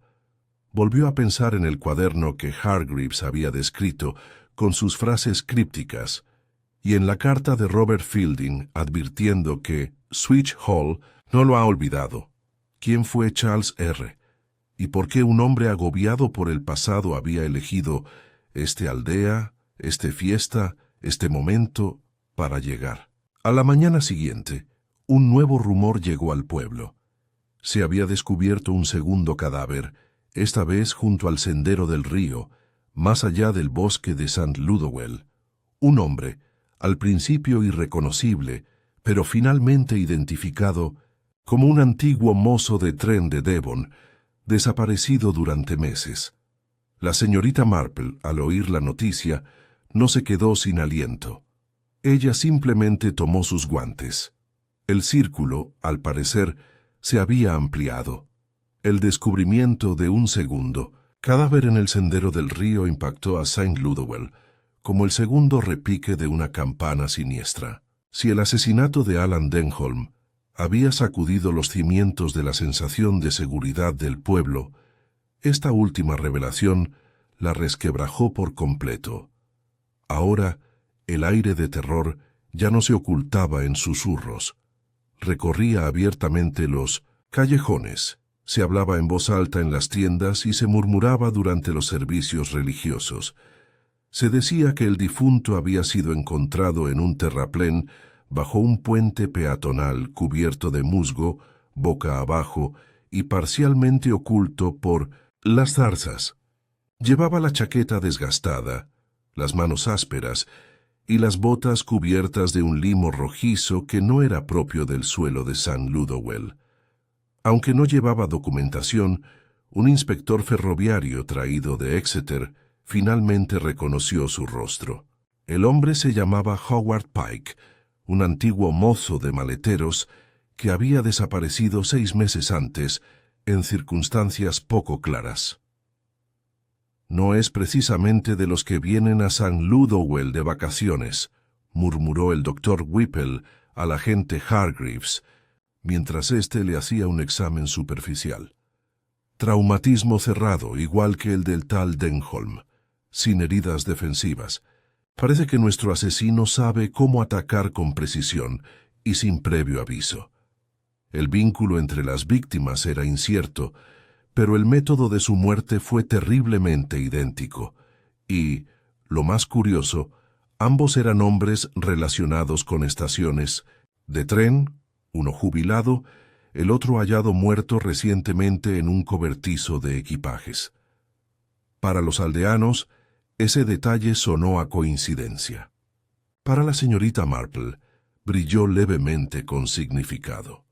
Volvió a pensar en el cuaderno que Hargreaves había descrito con sus frases crípticas, y en la carta de Robert Fielding advirtiendo que Switch Hall no lo ha olvidado. ¿Quién fue Charles R.? y por qué un hombre agobiado por el pasado había elegido este aldea, este fiesta, este momento para llegar. A la mañana siguiente, un nuevo rumor llegó al pueblo. Se había descubierto un segundo cadáver, esta vez junto al sendero del río, más allá del bosque de St. Ludowell. Un hombre, al principio irreconocible, pero finalmente identificado como un antiguo mozo de tren de Devon, desaparecido durante meses. La señorita Marple, al oír la noticia, no se quedó sin aliento. Ella simplemente tomó sus guantes. El círculo, al parecer, se había ampliado. El descubrimiento de un segundo cadáver en el sendero del río impactó a St. Ludowell como el segundo repique de una campana siniestra. Si el asesinato de Alan Denholm había sacudido los cimientos de la sensación de seguridad del pueblo, esta última revelación la resquebrajó por completo. Ahora, el aire de terror ya no se ocultaba en susurros. Recorría abiertamente los callejones, se hablaba en voz alta en las tiendas y se murmuraba durante los servicios religiosos. Se decía que el difunto había sido encontrado en un terraplén bajo un puente peatonal cubierto de musgo, boca abajo y parcialmente oculto por las zarzas. Llevaba la chaqueta desgastada, las manos ásperas y las botas cubiertas de un limo rojizo que no era propio del suelo de St. Ludowell. Aunque no llevaba documentación, un inspector ferroviario traído de Exeter finalmente reconoció su rostro. El hombre se llamaba Howard Pike, un antiguo mozo de maleteros que había desaparecido 6 meses antes en circunstancias poco claras. «No es precisamente de los que vienen a St. Ludowell de vacaciones», murmuró el doctor Whipple al agente Hargreaves, mientras éste le hacía un examen superficial. «Traumatismo cerrado, igual que el del tal Denholm, sin heridas defensivas. Parece que nuestro asesino sabe cómo atacar con precisión y sin previo aviso. El vínculo entre las víctimas era incierto, pero el método de su muerte fue terriblemente idéntico, y, lo más curioso, ambos eran hombres relacionados con estaciones de tren, uno jubilado, el otro hallado muerto recientemente en un cobertizo de equipajes. Para los aldeanos, ese detalle sonó a coincidencia. Para la señorita Marple, brilló levemente con significado.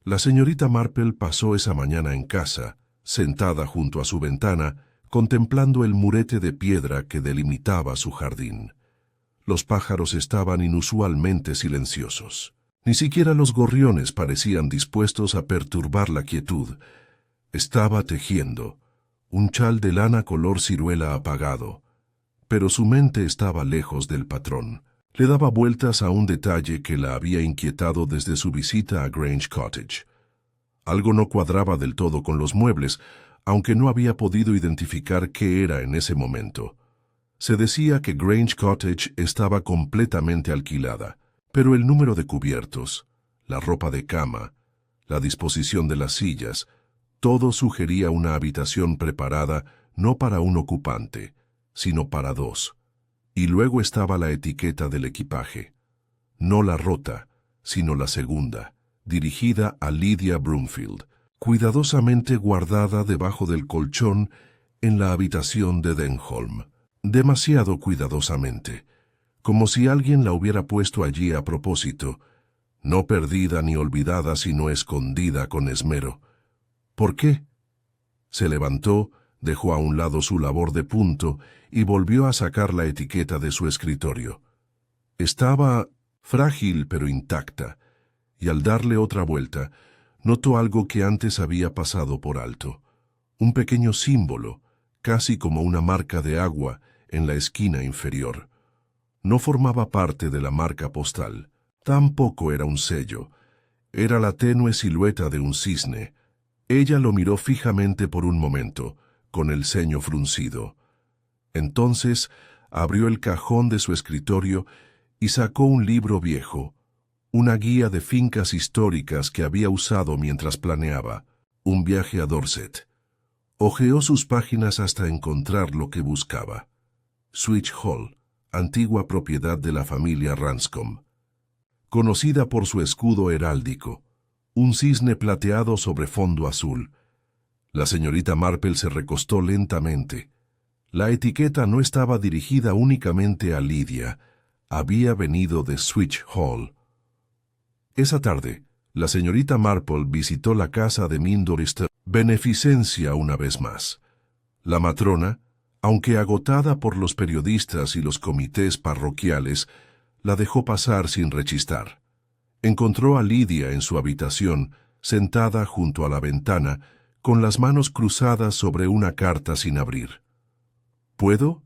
La señorita Marple pasó esa mañana en casa, sentada junto a su ventana, contemplando el murete de piedra que delimitaba su jardín. Los pájaros estaban inusualmente silenciosos. Ni siquiera los gorriones parecían dispuestos a perturbar la quietud. Estaba tejiendo un chal de lana color ciruela apagado, pero su mente estaba lejos del patrón. Le daba vueltas a un detalle que la había inquietado desde su visita a Grange Cottage. Algo no cuadraba del todo con los muebles, aunque no había podido identificar qué era en ese momento. Se decía que Grange Cottage estaba completamente alquilada, pero el número de cubiertos, la ropa de cama, la disposición de las sillas, todo sugería una habitación preparada no para un ocupante, sino para 2. Y luego estaba la etiqueta del equipaje. No la rota, sino la segunda, dirigida a Lydia Broomfield, cuidadosamente guardada debajo del colchón en la habitación de Denholm. Demasiado cuidadosamente, como si alguien la hubiera puesto allí a propósito, no perdida ni olvidada, sino escondida con esmero. ¿Por qué? Se levantó, dejó a un lado su labor de punto y volvió a sacar la etiqueta de su escritorio. Estaba frágil pero intacta, y al darle otra vuelta, notó algo que antes había pasado por alto. Un pequeño símbolo, casi como una marca de agua, en la esquina inferior. No formaba parte de la marca postal. Tampoco era un sello. Era la tenue silueta de un cisne. Ella lo miró fijamente por un momento, con el ceño fruncido. Entonces abrió el cajón de su escritorio y sacó un libro viejo, una guía de fincas históricas que había usado mientras planeaba un viaje a Dorset. Hojeó sus páginas hasta encontrar lo que buscaba. Switch Hall, antigua propiedad de la familia Ranscombe. Conocida por su escudo heráldico, un cisne plateado sobre fondo azul. La señorita Marple se recostó lentamente. La etiqueta no estaba dirigida únicamente a Lydia, había venido de Switch Hall. Esa tarde, la señorita Marple visitó la casa de Mindorister Beneficencia una vez más. La matrona, aunque agotada por los periodistas y los comités parroquiales, la dejó pasar sin rechistar. Encontró a Lydia en su habitación, sentada junto a la ventana, con las manos cruzadas sobre una carta sin abrir. —¿Puedo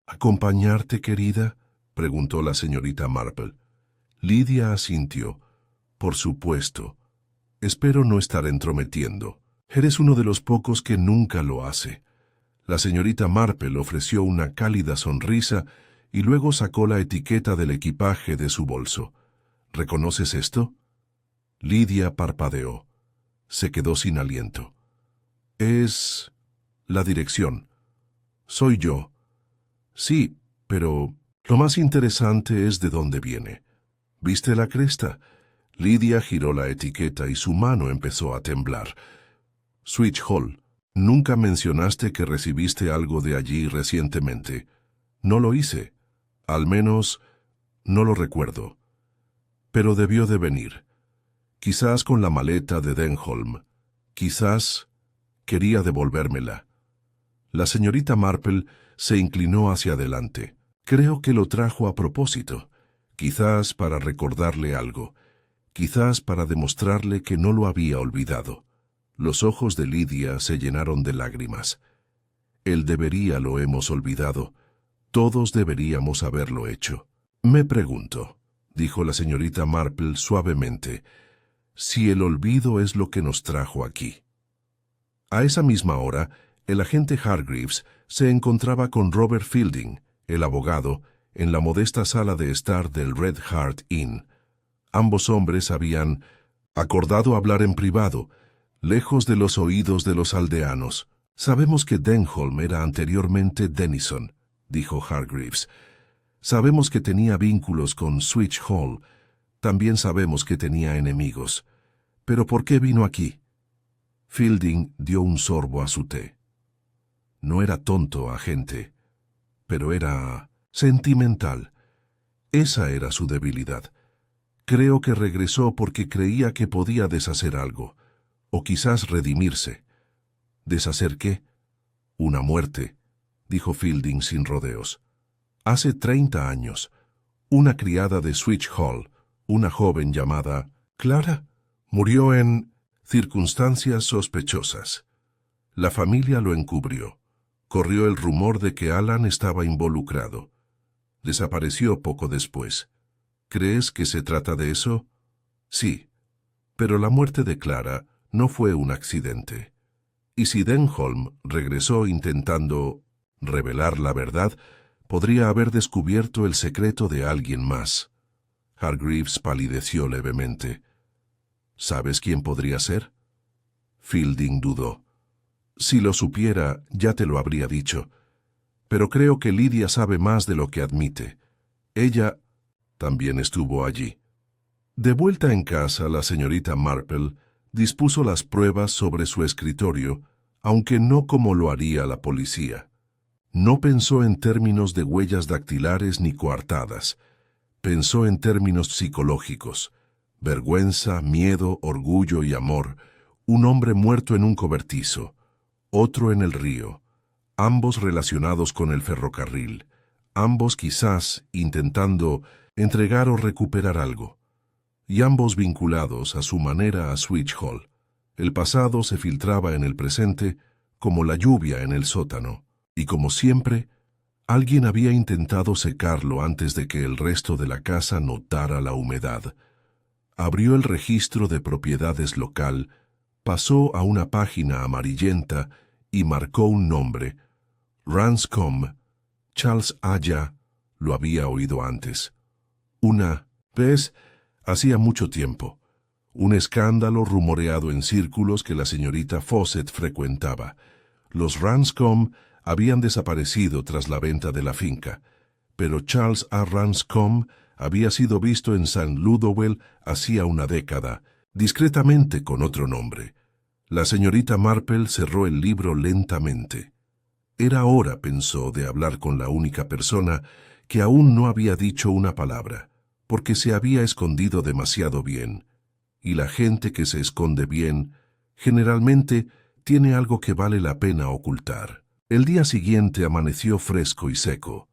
acompañarte, querida? —preguntó la señorita Marple. Lydia asintió. —Por supuesto. Espero no estar entrometiendo. Eres uno de los pocos que nunca lo hace. La señorita Marple ofreció una cálida sonrisa y luego sacó la etiqueta del equipaje de su bolso. —¿Reconoces esto? Lydia parpadeó. Se quedó sin aliento. —Es la dirección. Soy yo. Sí, pero lo más interesante es de dónde viene. ¿Viste la cresta? Lydia giró la etiqueta y su mano empezó a temblar. Switch Hall, nunca mencionaste que recibiste algo de allí recientemente. No lo hice. Al menos, no lo recuerdo. Pero debió de venir. Quizás con la maleta de Denholm. Quizás quería devolvérmela. La señorita Marple se inclinó hacia adelante. Creo que lo trajo a propósito. Quizás para recordarle algo. Quizás para demostrarle que no lo había olvidado. Los ojos de Lydia se llenaron de lágrimas. Él debería lo hemos olvidado. Todos deberíamos haberlo hecho. Me pregunto, dijo la señorita Marple suavemente, si el olvido es lo que nos trajo aquí. A esa misma hora, el agente Hargreaves se encontraba con Robert Fielding, el abogado, en la modesta sala de estar del Red Hart Inn. Ambos hombres habían acordado hablar en privado, lejos de los oídos de los aldeanos. Sabemos que Denholm era anteriormente Denison, dijo Hargreaves. Sabemos que tenía vínculos con Switch Hall. También sabemos que tenía enemigos. ¿Pero por qué vino aquí? Fielding dio un sorbo a su té. No era tonto, agente, pero era sentimental. Esa era su debilidad. Creo que regresó porque creía que podía deshacer algo, o quizás redimirse. ¿Deshacer qué? Una muerte, dijo Fielding sin rodeos. Hace 30 años, una criada de Switch Hall, una joven llamada Clara, murió en circunstancias sospechosas. La familia lo encubrió. Corrió el rumor de que Alan estaba involucrado. Desapareció poco después. ¿Crees que se trata de eso? Sí, pero la muerte de Clara no fue un accidente. Y si Denholm regresó intentando revelar la verdad, podría haber descubierto el secreto de alguien más. Hargreaves palideció levemente. ¿Sabes quién podría ser? Fielding dudó. Si lo supiera, ya te lo habría dicho. Pero creo que Lydia sabe más de lo que admite. Ella también estuvo allí. De vuelta en casa, la señorita Marple dispuso las pruebas sobre su escritorio, aunque no como lo haría la policía. No pensó en términos de huellas dactilares ni coartadas. Pensó en términos psicológicos. Vergüenza, miedo, orgullo y amor. Un hombre muerto en un cobertizo. Otro en el río. Ambos relacionados con el ferrocarril. Ambos quizás intentando entregar o recuperar algo. Y ambos vinculados a su manera a Switch Hall. El pasado se filtraba en el presente como la lluvia en el sótano. Y como siempre, alguien había intentado secarlo antes de que el resto de la casa notara la humedad. Abrió el registro de propiedades local, pasó a una página amarillenta y marcó un nombre. Ranscombe. Charles Aya lo había oído antes. Una vez, hacía mucho tiempo, un escándalo rumoreado en círculos que la señorita Fawcett frecuentaba. Los Ranscombe habían desaparecido tras la venta de la finca, pero Charles A. Ranscombe había sido visto en St. Ludowell hacía una década, discretamente con otro nombre. La señorita Marple cerró el libro lentamente. Era hora, pensó, de hablar con la única persona que aún no había dicho una palabra, porque se había escondido demasiado bien. Y la gente que se esconde bien, generalmente, tiene algo que vale la pena ocultar. El día siguiente amaneció fresco y seco,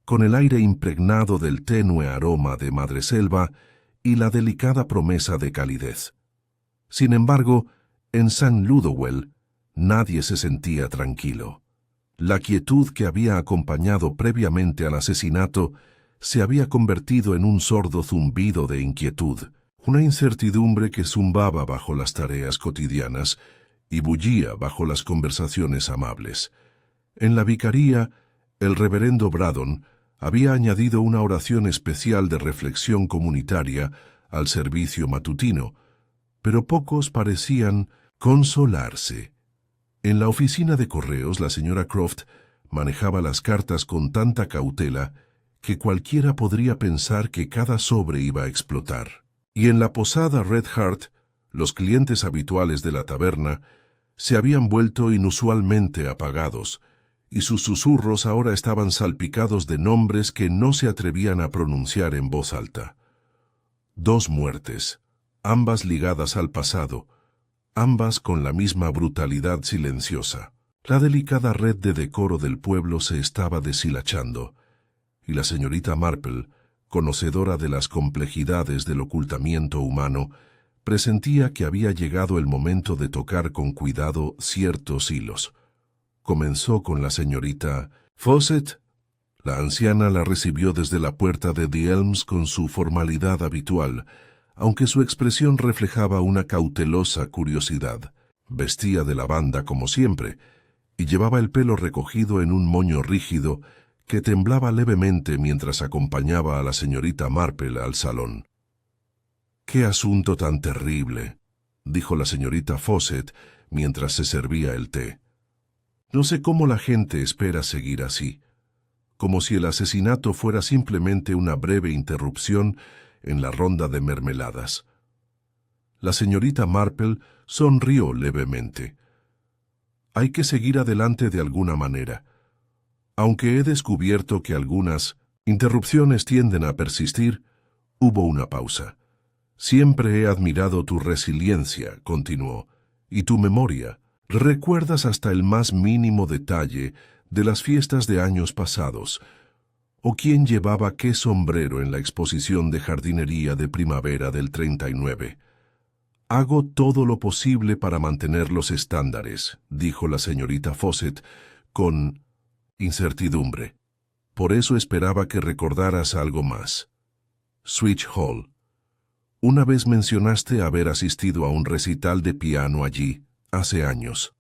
con el aire impregnado del tenue aroma de madreselva y la delicada promesa de calidez. Sin embargo, en St. Ludowell nadie se sentía tranquilo. La quietud que había acompañado previamente al asesinato se había convertido en un sordo zumbido de inquietud, una incertidumbre que zumbaba bajo las tareas cotidianas y bullía bajo las conversaciones amables. En la vicaría, el reverendo Braddon había añadido una oración especial de reflexión comunitaria al servicio matutino, pero pocos parecían consolarse. En la oficina de correos, la señora Croft manejaba las cartas con tanta cautela que cualquiera podría pensar que cada sobre iba a explotar. Y en la posada Red Heart, los clientes habituales de la taberna se habían vuelto inusualmente apagados, y sus susurros ahora estaban salpicados de nombres que no se atrevían a pronunciar en voz alta. 2 muertes, ambas ligadas al pasado, ambas con la misma brutalidad silenciosa. La delicada red de decoro del pueblo se estaba deshilachando, y la señorita Marple, conocedora de las complejidades del ocultamiento humano, presentía que había llegado el momento de tocar con cuidado ciertos hilos. Comenzó con la señorita Fawcett. La anciana la recibió desde la puerta de The Elms con su formalidad habitual, aunque su expresión reflejaba una cautelosa curiosidad. Vestía de lavanda como siempre, y llevaba el pelo recogido en un moño rígido que temblaba levemente mientras acompañaba a la señorita Marple al salón. «¡Qué asunto tan terrible!», dijo la señorita Fawcett mientras se servía el té. «No sé cómo la gente espera seguir así, como si el asesinato fuera simplemente una breve interrupción en la ronda de mermeladas». La señorita Marple sonrió levemente. «Hay que seguir adelante de alguna manera. Aunque he descubierto que algunas interrupciones tienden a persistir», hubo una pausa. «Siempre he admirado tu resiliencia», continuó, «y tu memoria. Recuerdas hasta el más mínimo detalle de las fiestas de años pasados, o quién llevaba qué sombrero en la exposición de jardinería de primavera del 39. «Hago todo lo posible para mantener los estándares», dijo la señorita Fawcett con incertidumbre. «Por eso esperaba que recordaras algo más. Switch Hall. Una vez mencionaste haber asistido a un recital de piano allí, hace años».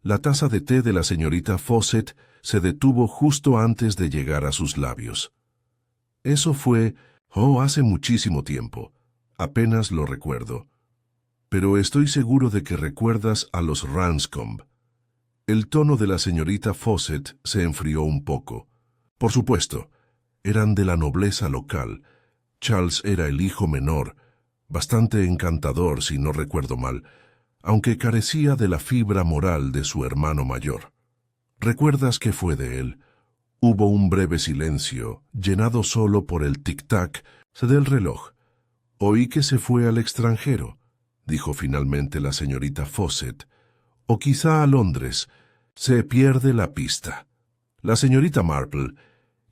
La taza de té de la señorita Fawcett se detuvo justo antes de llegar a sus labios. «Eso fue, hace muchísimo tiempo. Apenas lo recuerdo. Pero estoy seguro de que recuerdas a los Ranscombe». El tono de la señorita Fawcett se enfrió un poco. Por supuesto, eran de la nobleza local. Charles era el hijo menor, bastante encantador si no recuerdo mal, aunque carecía de la fibra moral de su hermano mayor. ¿Recuerdas qué fue de él? Hubo un breve silencio, llenado solo por el tic-tac del reloj. «Oí que se fue al extranjero», dijo finalmente la señorita Fawcett. «O quizá a Londres. Se pierde la pista». La señorita Marple,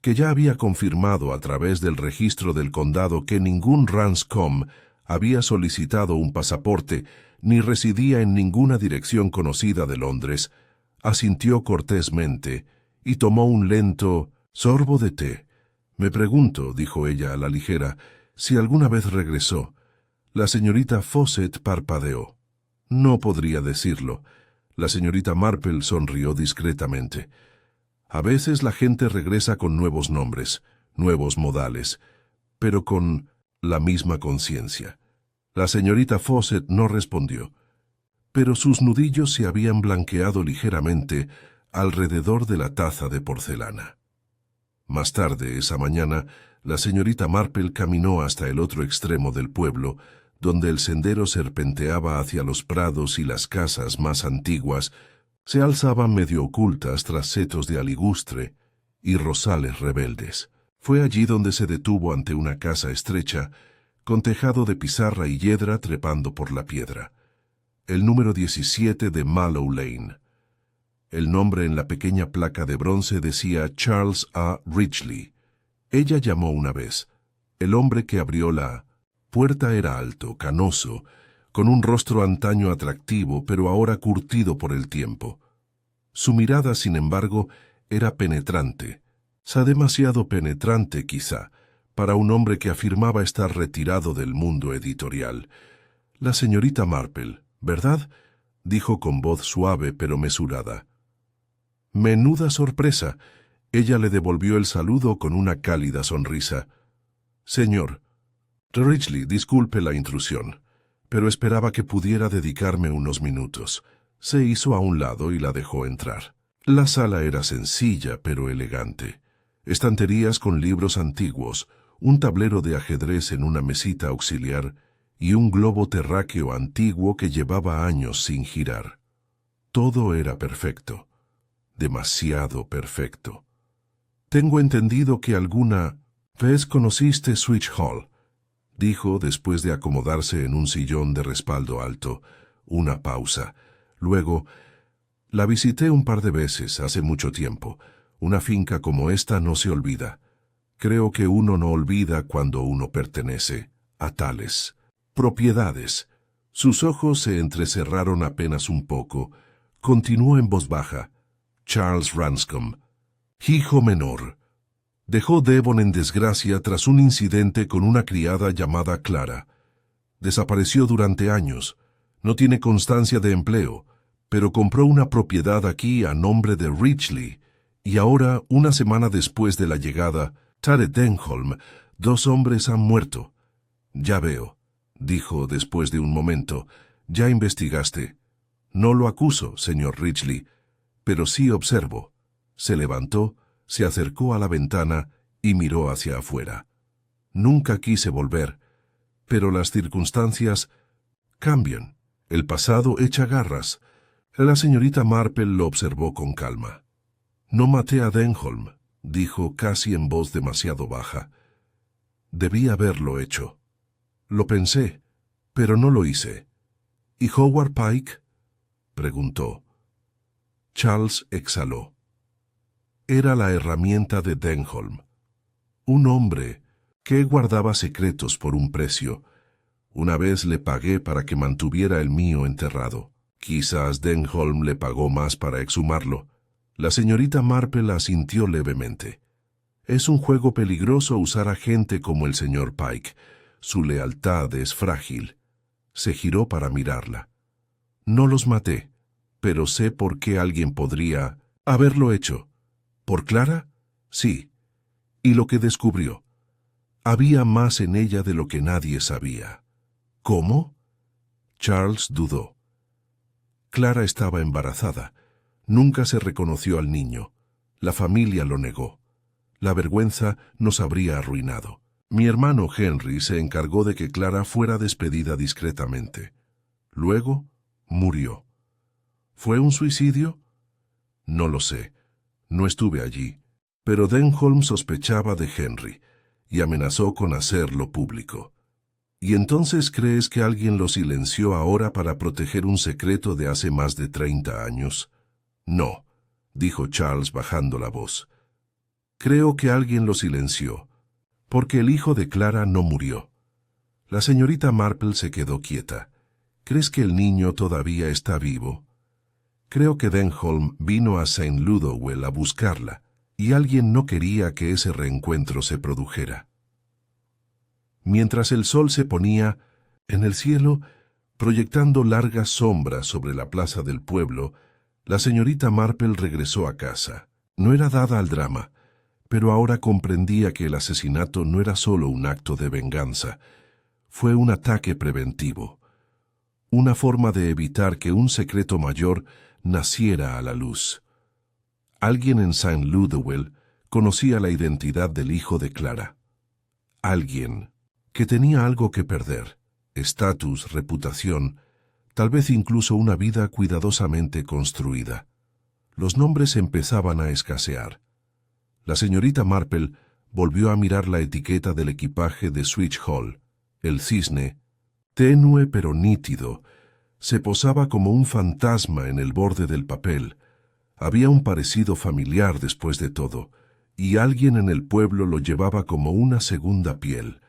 que ya había confirmado a través del registro del condado que ningún Ranscombe había solicitado un pasaporte ni residía en ninguna dirección conocida de Londres, asintió cortésmente y tomó un lento sorbo de té. «Me pregunto», dijo ella a la ligera, «si alguna vez regresó». La señorita Fawcett parpadeó. «No podría decirlo». La señorita Marple sonrió discretamente. «A veces la gente regresa con nuevos nombres, nuevos modales, pero con la misma conciencia». La señorita Fawcett no respondió. pero sus nudillos se habían blanqueado ligeramente alrededor de la taza de porcelana. Más tarde, esa mañana, la señorita Marple caminó hasta el otro extremo del pueblo, donde el sendero serpenteaba hacia los prados y las casas más antiguas se alzaban medio ocultas tras setos de aligustre y rosales rebeldes. Fue allí donde se detuvo ante una casa estrecha, con tejado de pizarra y hiedra trepando por la piedra. El número 17 de Mallow Lane. El nombre en la pequeña placa de bronce decía Charles A. Ridgely. Ella llamó una vez. El hombre que abrió la puerta era alto, canoso, con un rostro antaño atractivo, pero ahora curtido por el tiempo. Su mirada, sin embargo, era penetrante, demasiado penetrante quizá, para un hombre que afirmaba estar retirado del mundo editorial. La señorita Marple, ¿verdad?, dijo con voz suave pero mesurada. Menuda sorpresa. Ella le devolvió el saludo con una cálida sonrisa. Señor Ridgely, disculpe la intrusión, pero esperaba que pudiera dedicarme unos minutos. Se hizo a un lado y la dejó entrar. La sala era sencilla pero elegante. Estanterías con libros antiguos, un tablero de ajedrez en una mesita auxiliar y un globo terráqueo antiguo que llevaba años sin girar. Todo era perfecto. Demasiado perfecto. Tengo entendido que alguna vez conociste Switch Hall, dijo después de acomodarse en un sillón de respaldo alto. Una pausa. Luego, la visité un par de veces hace mucho tiempo. Una finca como esta no se olvida. Creo que uno no olvida cuando uno pertenece a tales propiedades. Sus ojos se entrecerraron apenas un poco. Continuó en voz baja. Charles Ranscombe, hijo menor, dejó Devon en desgracia tras un incidente con una criada llamada Clara. Desapareció durante años. No tiene constancia de empleo, pero compró una propiedad aquí a nombre de Ridgely, y ahora, una semana después de la llegada, Tare Denholm, 2 hombres han muerto. Ya veo, dijo después de un momento. Ya investigaste. No lo acuso, señor Ridgely, pero sí observo. Se levantó, se acercó a la ventana y miró hacia afuera. Nunca quise volver, pero las circunstancias cambian. El pasado echa garras. La señorita Marple lo observó con calma. No maté a Denholm, dijo casi en voz demasiado baja. Debí haberlo hecho. Lo pensé, pero no lo hice. ¿Y Howard Pike?, preguntó. Charles exhaló. Era la herramienta de Denholm. Un hombre que guardaba secretos por un precio. Una vez le pagué para que mantuviera el mío enterrado. Quizás Denholm le pagó más para exhumarlo. La señorita Marple asintió levemente. Es un juego peligroso usar a gente como el señor Pike. Su lealtad es frágil. Se giró para mirarla. No los maté, pero sé por qué alguien podría haberlo hecho. ¿Por Clara? Sí. Y lo que descubrió. Había más en ella de lo que nadie sabía. ¿Cómo? Charles dudó. Clara estaba embarazada. Nunca se reconoció al niño. La familia lo negó. La vergüenza nos habría arruinado. Mi hermano Henry se encargó de que Clara fuera despedida discretamente. Luego, murió. ¿Fue un suicidio? No lo sé. No estuve allí. Pero Denholm sospechaba de Henry y amenazó con hacerlo público. ¿Y entonces crees que alguien lo silenció ahora para proteger un secreto de hace más de 30 años? No, dijo Charles bajando la voz. Creo que alguien lo silenció, porque el hijo de Clara no murió. La señorita Marple se quedó quieta. ¿Crees que el niño todavía está vivo? Creo que Denholm vino a St. Ludowell a buscarla, y alguien no quería que ese reencuentro se produjera. Mientras el sol se ponía en el cielo, proyectando largas sombras sobre la plaza del pueblo, la señorita Marple regresó a casa. No era dada al drama, pero ahora comprendía que el asesinato no era solo un acto de venganza, fue un ataque preventivo. una forma de evitar que un secreto mayor naciera a la luz. Alguien en St. Ludwell conocía la identidad del hijo de Clara. Alguien que tenía algo que perder, estatus, reputación, tal vez incluso una vida cuidadosamente construida. Los nombres empezaban a escasear. La señorita Marple volvió a mirar la etiqueta del equipaje de Switch Hall. El cisne, tenue pero nítido, se posaba como un fantasma en el borde del papel. Había un parecido familiar después de todo, y alguien en el pueblo lo llevaba como una segunda piel.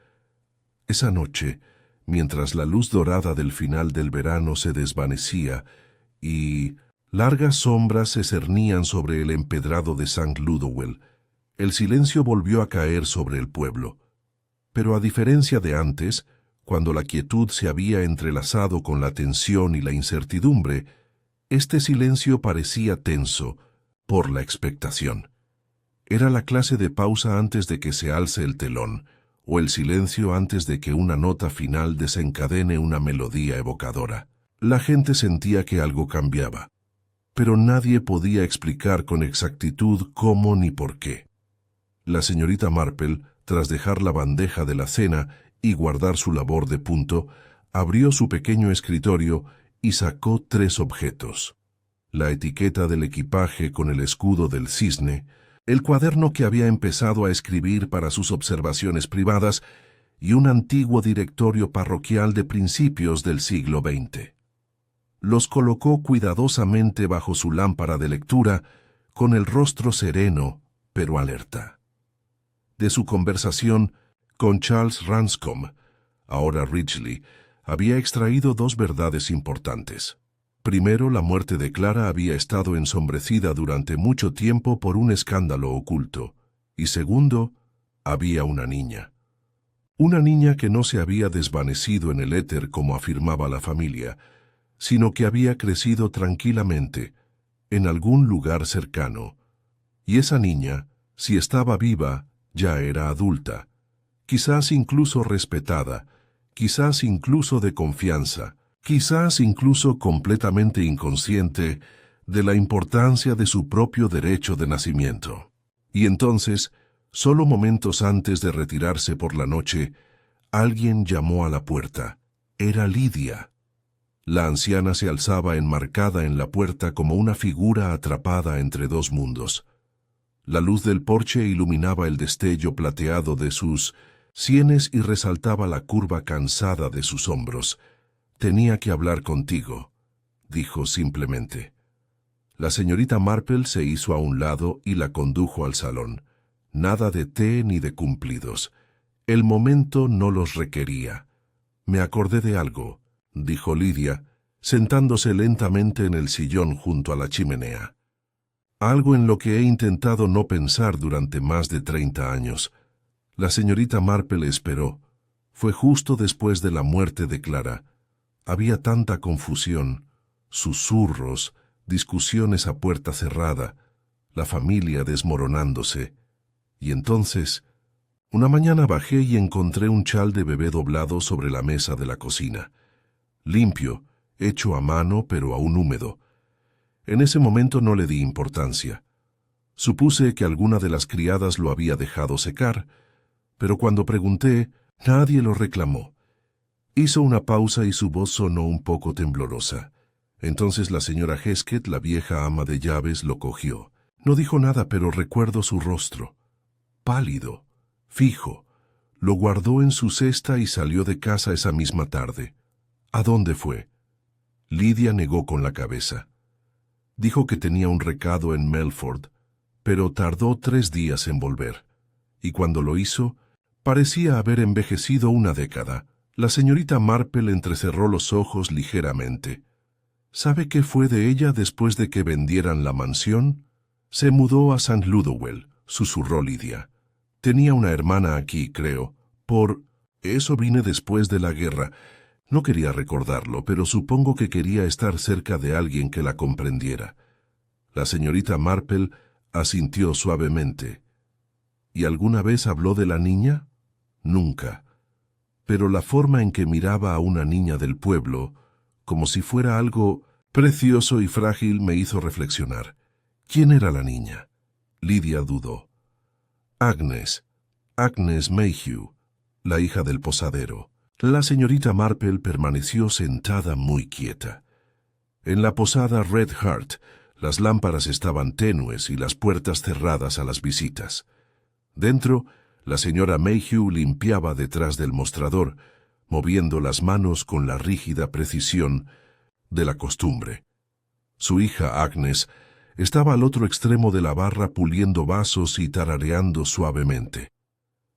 Esa noche, mientras la luz dorada del final del verano se desvanecía y largas sombras se cernían sobre el empedrado de St. Ludwell, el silencio volvió a caer sobre el pueblo. Pero a diferencia de antes, cuando la quietud se había entrelazado con la tensión y la incertidumbre, este silencio parecía tenso por la expectación. Era la clase de pausa antes de que se alce el telón, o el silencio antes de que una nota final desencadene una melodía evocadora. La gente sentía que algo cambiaba, pero nadie podía explicar con exactitud cómo ni por qué. La señorita Marple, tras dejar la bandeja de la cena y guardar su labor de punto, abrió su pequeño escritorio y sacó 3 objetos: la etiqueta del equipaje con el escudo del cisne, el cuaderno que había empezado a escribir para sus observaciones privadas y un antiguo directorio parroquial de principios del siglo XX. Los colocó cuidadosamente bajo su lámpara de lectura, con el rostro sereno, pero alerta. De su conversación con Charles Ranscombe, ahora Ridgely, había extraído 2 verdades importantes. Primero, la muerte de Clara había estado ensombrecida durante mucho tiempo por un escándalo oculto. Y segundo, había una niña. Una niña que no se había desvanecido en el éter como afirmaba la familia, sino que había crecido tranquilamente en algún lugar cercano. Y esa niña, si estaba viva, ya era adulta, quizás incluso respetada, quizás incluso de confianza, quizás incluso completamente inconsciente de la importancia de su propio derecho de nacimiento. Y entonces, solo momentos antes de retirarse por la noche, alguien llamó a la puerta. Era Lidia. La anciana se alzaba enmarcada en la puerta como una figura atrapada entre 2 mundos. La luz del porche iluminaba el destello plateado de sus sienes y resaltaba la curva cansada de sus hombros. «Tenía que hablar contigo», dijo simplemente. La señorita Marple se hizo a un lado y la condujo al salón. Nada de té ni de cumplidos. El momento no los requería. «Me acordé de algo», dijo Lidia, sentándose lentamente en el sillón junto a la chimenea. «Algo en lo que he intentado no pensar durante más de 30 años. La señorita Marple esperó. Fue justo después de la muerte de Clara. Había tanta confusión, susurros, discusiones a puerta cerrada, la familia desmoronándose. Y entonces, una mañana bajé y encontré un chal de bebé doblado sobre la mesa de la cocina. Limpio, hecho a mano pero aún húmedo. En ese momento no le di importancia. Supuse que alguna de las criadas lo había dejado secar, pero cuando pregunté, nadie lo reclamó. Hizo una pausa y su voz sonó un poco temblorosa. Entonces la señora Hesketh, la vieja ama de llaves, lo cogió. No dijo nada, pero recuerdo su rostro. Pálido, fijo. Lo guardó en su cesta y salió de casa esa misma tarde. ¿A dónde fue? Lidia negó con la cabeza. Dijo que tenía un recado en Melford, pero tardó 3 días en volver. Y cuando lo hizo, parecía haber envejecido una década. La señorita Marple entrecerró los ojos ligeramente. ¿Sabe qué fue de ella después de que vendieran la mansión? Se mudó a St. Ludwell, susurró Lidia. Tenía una hermana aquí, creo. Eso vine después de la guerra. No quería recordarlo, pero supongo que quería estar cerca de alguien que la comprendiera. La señorita Marple asintió suavemente. ¿Y alguna vez habló de la niña? Nunca. Pero la forma en que miraba a una niña del pueblo, como si fuera algo precioso y frágil, me hizo reflexionar. ¿Quién era la niña? Lidia dudó. Agnes Mayhew, la hija del posadero. La señorita Marple permaneció sentada muy quieta. En la posada Red Heart, las lámparas estaban tenues y las puertas cerradas a las visitas. Dentro, la señora Mayhew limpiaba detrás del mostrador, moviendo las manos con la rígida precisión de la costumbre. Su hija Agnes estaba al otro extremo de la barra puliendo vasos y tarareando suavemente.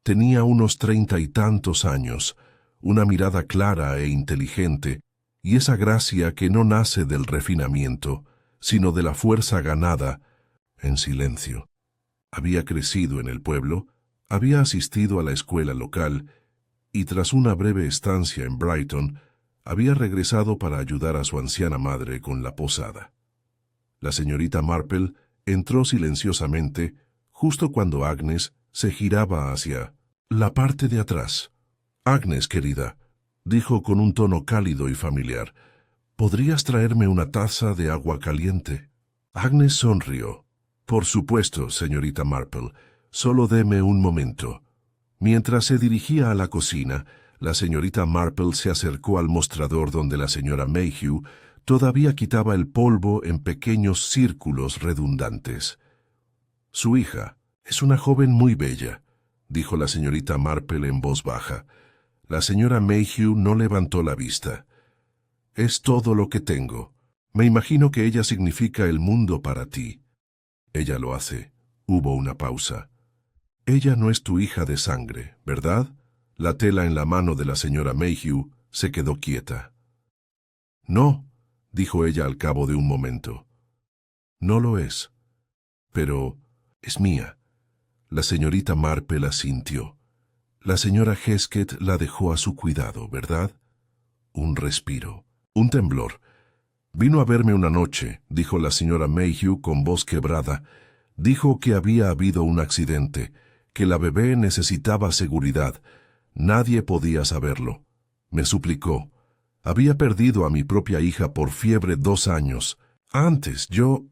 Tenía unos 30 y tantos años, una mirada clara e inteligente, y esa gracia que no nace del refinamiento, sino de la fuerza ganada en silencio. Había crecido en el pueblo, había asistido a la escuela local, y tras una breve estancia en Brighton, había regresado para ayudar a su anciana madre con la posada. La señorita Marple entró silenciosamente justo cuando Agnes se giraba hacia la parte de atrás. «Agnes, querida», dijo con un tono cálido y familiar, «¿podrías traerme una taza de agua caliente?» Agnes sonrió. «Por supuesto, señorita Marple, solo deme un momento». Mientras se dirigía a la cocina, la señorita Marple se acercó al mostrador donde la señora Mayhew todavía quitaba el polvo en pequeños círculos redundantes. «Su hija es una joven muy bella», dijo la señorita Marple en voz baja. La señora Mayhew no levantó la vista. «Es todo lo que tengo. Me imagino que ella significa el mundo para ti». «Ella lo hace». Hubo una pausa. «Ella no es tu hija de sangre, ¿verdad?» La tela en la mano de la señora Mayhew se quedó quieta. «No», dijo ella al cabo de un momento. «No lo es. Pero es mía». La señorita Marple asintió. «La señora Hesketh la dejó a su cuidado, ¿verdad?» Un respiro, un temblor. «Vino a verme una noche», dijo la señora Mayhew con voz quebrada. «Dijo que había habido un accidente, que la bebé necesitaba seguridad. Nadie podía saberlo. Me suplicó. Había perdido a mi propia hija por fiebre 2 años. Antes yo...»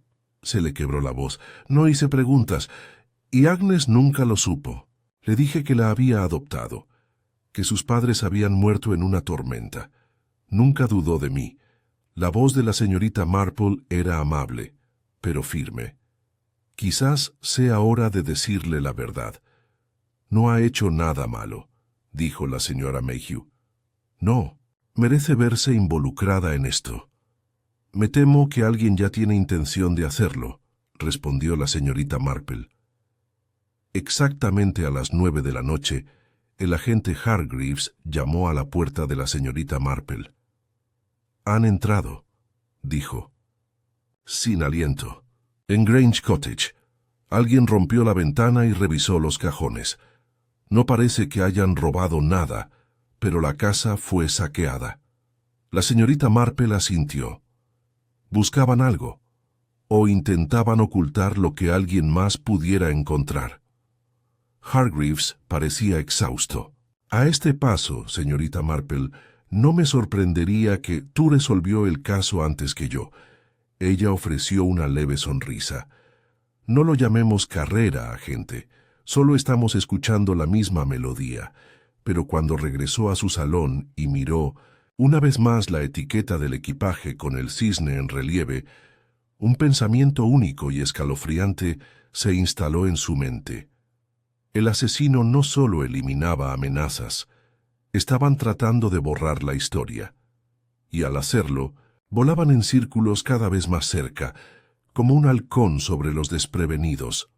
Se le quebró la voz. «No hice preguntas. Y Agnes nunca lo supo. Le dije que la había adoptado, que sus padres habían muerto en una tormenta. Nunca dudó de mí. La voz de la señorita Marple era amable, pero firme. Quizás sea hora de decirle la verdad. No ha hecho nada malo», dijo la señora Mayhew. «No, merece verse involucrada en esto». «Me temo que alguien ya tiene intención de hacerlo», respondió la señorita Marple. Exactamente a las 9 de la noche, el agente Hargreaves llamó a la puerta de la señorita Marple. «Han entrado», dijo. Sin aliento. «En Grange Cottage. Alguien rompió la ventana y revisó los cajones. No parece que hayan robado nada, pero la casa fue saqueada». La señorita Marple asintió. «Buscaban algo, o intentaban ocultar lo que alguien más pudiera encontrar». Hargreaves parecía exhausto. «A este paso, señorita Marple, no me sorprendería que tú resolvió el caso antes que yo». Ella ofreció una leve sonrisa. «No lo llamemos carrera, agente. Solo estamos escuchando la misma melodía». Pero cuando regresó a su salón y miró una vez más la etiqueta del equipaje con el cisne en relieve, un pensamiento único y escalofriante se instaló en su mente. El asesino no solo eliminaba amenazas, estaban tratando de borrar la historia. Y al hacerlo, volaban en círculos cada vez más cerca, como un halcón sobre los desprevenidos.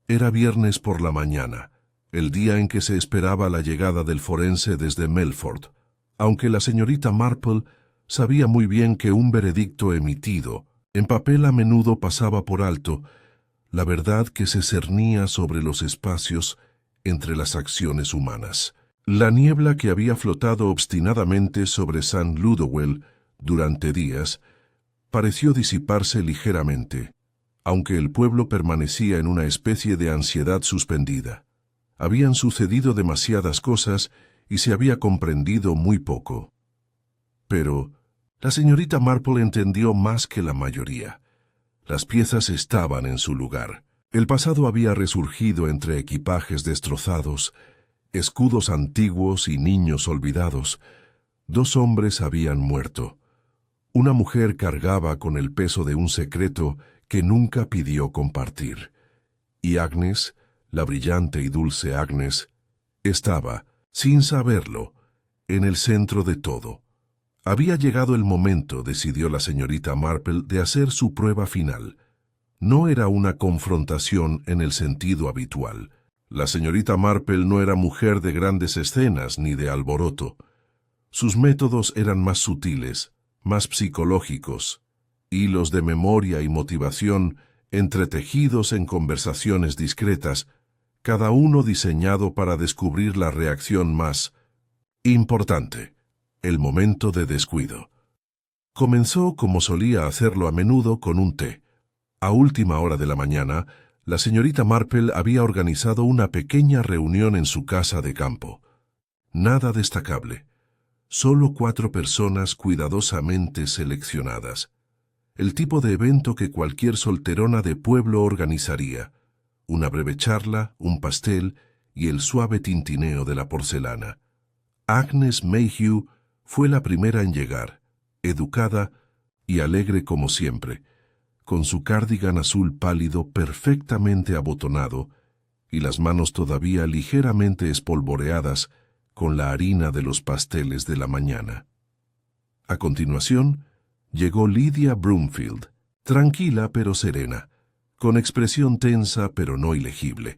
Era viernes por la mañana, el día en que se esperaba la llegada del forense desde Melford, aunque la señorita Marple sabía muy bien que un veredicto emitido, en papel a menudo pasaba por alto, la verdad que se cernía sobre los espacios entre las acciones humanas. La niebla que había flotado obstinadamente sobre St. Ludowell durante días pareció disiparse ligeramente, aunque el pueblo permanecía en una especie de ansiedad suspendida. Habían sucedido demasiadas cosas y se había comprendido muy poco. Pero La señorita Marple entendió más que la mayoría. Las piezas estaban en su lugar. El pasado había resurgido entre equipajes destrozados, escudos antiguos y niños olvidados. 2 hombres habían muerto. Una mujer cargaba con el peso de un secreto que nunca pidió compartir. Y Agnes, la brillante y dulce Agnes, estaba, sin saberlo, en el centro de todo. Había llegado el momento, decidió la señorita Marple, de hacer su prueba final. No era una confrontación en el sentido habitual. La señorita Marple no era mujer de grandes escenas ni de alboroto. Sus métodos eran más sutiles, más psicológicos, hilos de memoria y motivación entretejidos en conversaciones discretas, cada uno diseñado para descubrir la reacción más importante, el momento de descuido. Comenzó, como solía hacerlo a menudo, con un té. A última hora de la mañana, la señorita Marple había organizado una pequeña reunión en su casa de campo. Nada destacable. Solo 4 personas cuidadosamente seleccionadas. El tipo de evento que cualquier solterona de pueblo organizaría. Una breve charla, un pastel y el suave tintineo de la porcelana. Agnes Mayhew fue la primera en llegar, educada y alegre como siempre, con su cardigan azul pálido perfectamente abotonado y las manos todavía ligeramente espolvoreadas con la harina de los pasteles de la mañana. A continuación, llegó Lydia Broomfield, tranquila pero serena, con expresión tensa pero no ilegible.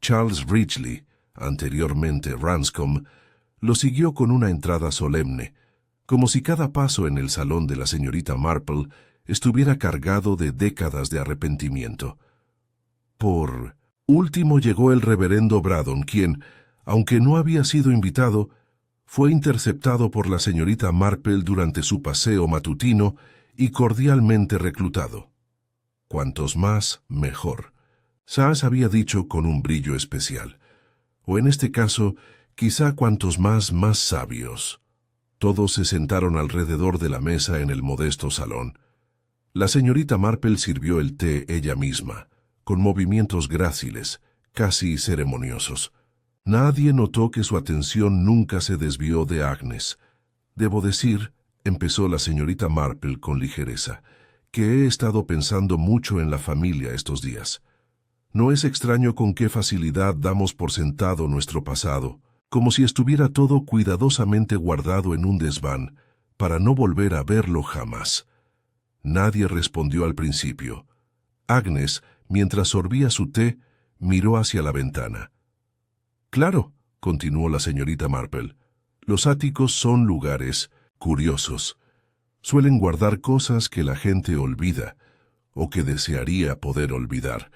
Charles Ridgely, anteriormente Ranscombe, lo siguió con una entrada solemne, como si cada paso en el salón de la señorita Marple estuviera cargado de décadas de arrepentimiento. Por último llegó el reverendo Braddon, quien, aunque no había sido invitado, fue interceptado por la señorita Marple durante su paseo matutino y cordialmente reclutado. Cuantos más, mejor. Saas había dicho con un brillo especial. O en este caso, quizá cuantos más, más sabios. Todos se sentaron alrededor de la mesa en el modesto salón. La señorita Marple sirvió el té ella misma, con movimientos gráciles, casi ceremoniosos. Nadie notó que su atención nunca se desvió de Agnes. Debo decir, empezó la señorita Marple con ligereza, que he estado pensando mucho en la familia estos días. No es extraño con qué facilidad damos por sentado nuestro pasado, como si estuviera todo cuidadosamente guardado en un desván, para no volver a verlo jamás. Nadie respondió al principio. Agnes, mientras sorbía su té, miró hacia la ventana. «Claro», continuó la señorita Marple, «los áticos son lugares curiosos. Suelen guardar cosas que la gente olvida, o que desearía poder olvidar».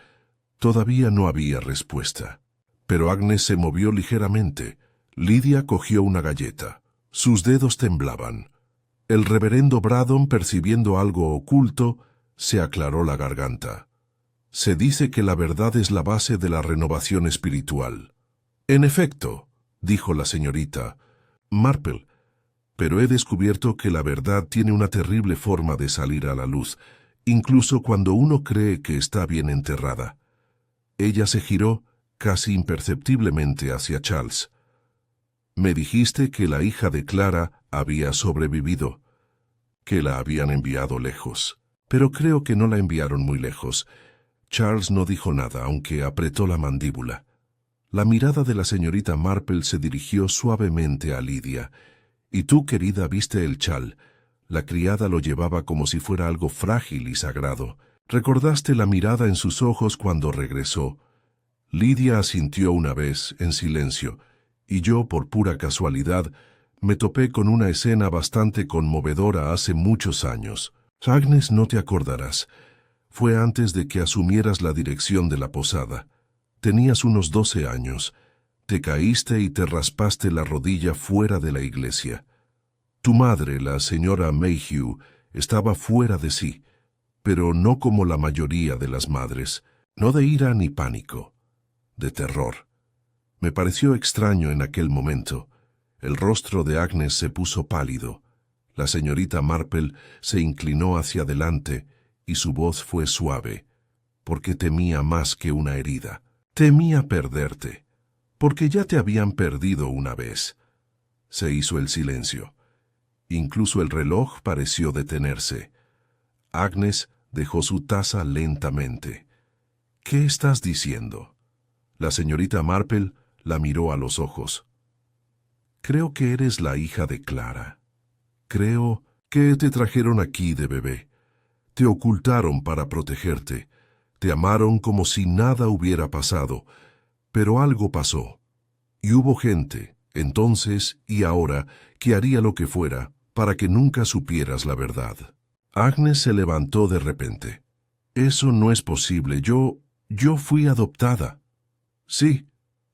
Todavía no había respuesta. Pero Agnes se movió ligeramente. Lydia cogió una galleta. Sus dedos temblaban. El reverendo Braddon, percibiendo algo oculto, se aclaró la garganta. Se dice que la verdad es la base de la renovación espiritual. En efecto, dijo la señorita Marple, pero he descubierto que la verdad tiene una terrible forma de salir a la luz, incluso cuando uno cree que está bien enterrada. Ella se giró, casi imperceptiblemente, hacia Charles. «Me dijiste que la hija de Clara había sobrevivido, que la habían enviado lejos, pero creo que no la enviaron muy lejos». Charles no dijo nada, aunque apretó la mandíbula. La mirada de la señorita Marple se dirigió suavemente a Lydia. «¿Y tú, querida, viste el chal?» La criada lo llevaba como si fuera algo frágil y sagrado. ¿Recordaste la mirada en sus ojos cuando regresó? Lydia asintió una vez, en silencio, y yo, por pura casualidad, me topé con una escena bastante conmovedora hace muchos años. Agnes, no te acordarás. Fue antes de que asumieras la dirección de la posada. Tenías unos 12 años. Te caíste y te raspaste la rodilla fuera de la iglesia. Tu madre, la señora Mayhew, estaba fuera de sí, pero no como la mayoría de las madres, no de ira ni pánico, de terror. Me pareció extraño en aquel momento. El rostro de Agnes se puso pálido. La señorita Marple se inclinó hacia adelante y su voz fue suave, porque temía más que una herida. Temía perderte, porque ya te habían perdido una vez. Se hizo el silencio. Incluso el reloj pareció detenerse. Agnes dejó su taza lentamente. ¿Qué estás diciendo? La señorita Marple la miró a los ojos. Creo que eres la hija de Clara. Creo que te trajeron aquí de bebé. Te ocultaron para protegerte. Te amaron como si nada hubiera pasado. Pero algo pasó. Y hubo gente, entonces y ahora, que haría lo que fuera para que nunca supieras la verdad. Agnes se levantó de repente. Eso no es posible. Yo fui adoptada. Sí,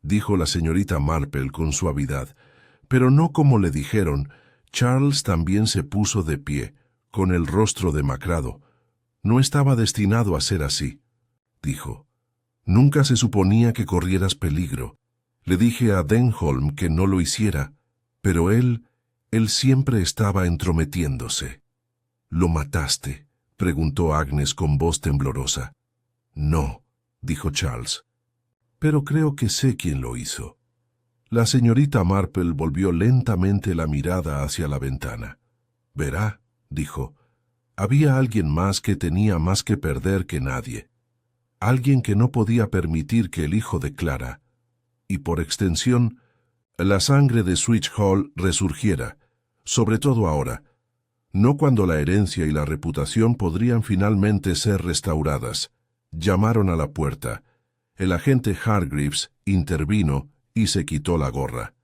dijo la señorita Marple con suavidad, pero no como le dijeron. Charles también se puso de pie, con el rostro demacrado. No estaba destinado a ser así, dijo. Nunca se suponía que corrieras peligro. Le dije a Denholm que no lo hiciera, pero él siempre estaba entrometiéndose. ¿Lo mataste?, preguntó Agnes con voz temblorosa. No, dijo Charles. Pero creo que sé quién lo hizo. La señorita Marple volvió lentamente la mirada hacia la ventana. Verá, dijo, había alguien más que tenía más que perder que nadie. Alguien que no podía permitir que el hijo de Clara, y por extensión, la sangre de Switch Hall resurgiera, sobre todo ahora, no cuando la herencia y la reputación podrían finalmente ser restauradas. Llamaron a la puerta. El agente Hargreaves intervino y se quitó la gorra.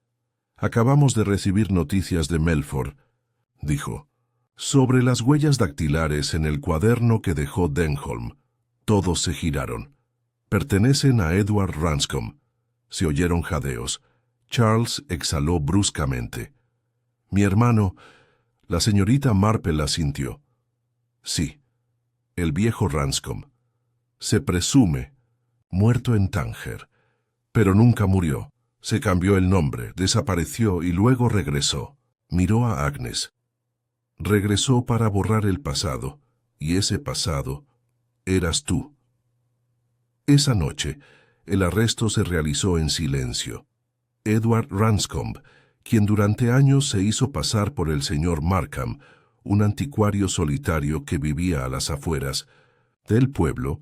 Acabamos de recibir noticias de Melford, dijo, sobre las huellas dactilares en el cuaderno que dejó Denholm. Todos se giraron. Pertenecen a Edward Ranscombe. Se oyeron jadeos. Charles exhaló bruscamente. Mi hermano, la señorita Marple asintió. Sí, el viejo Ranscombe. Se presume muerto en Tánger, pero nunca murió. Se cambió el nombre, desapareció y luego regresó. Miró a Agnes. Regresó para borrar el pasado, y ese pasado eras tú. Esa noche, el arresto se realizó en silencio. Edward Ranscombe, quien durante años se hizo pasar por el señor Markham, un anticuario solitario que vivía a las afueras del pueblo,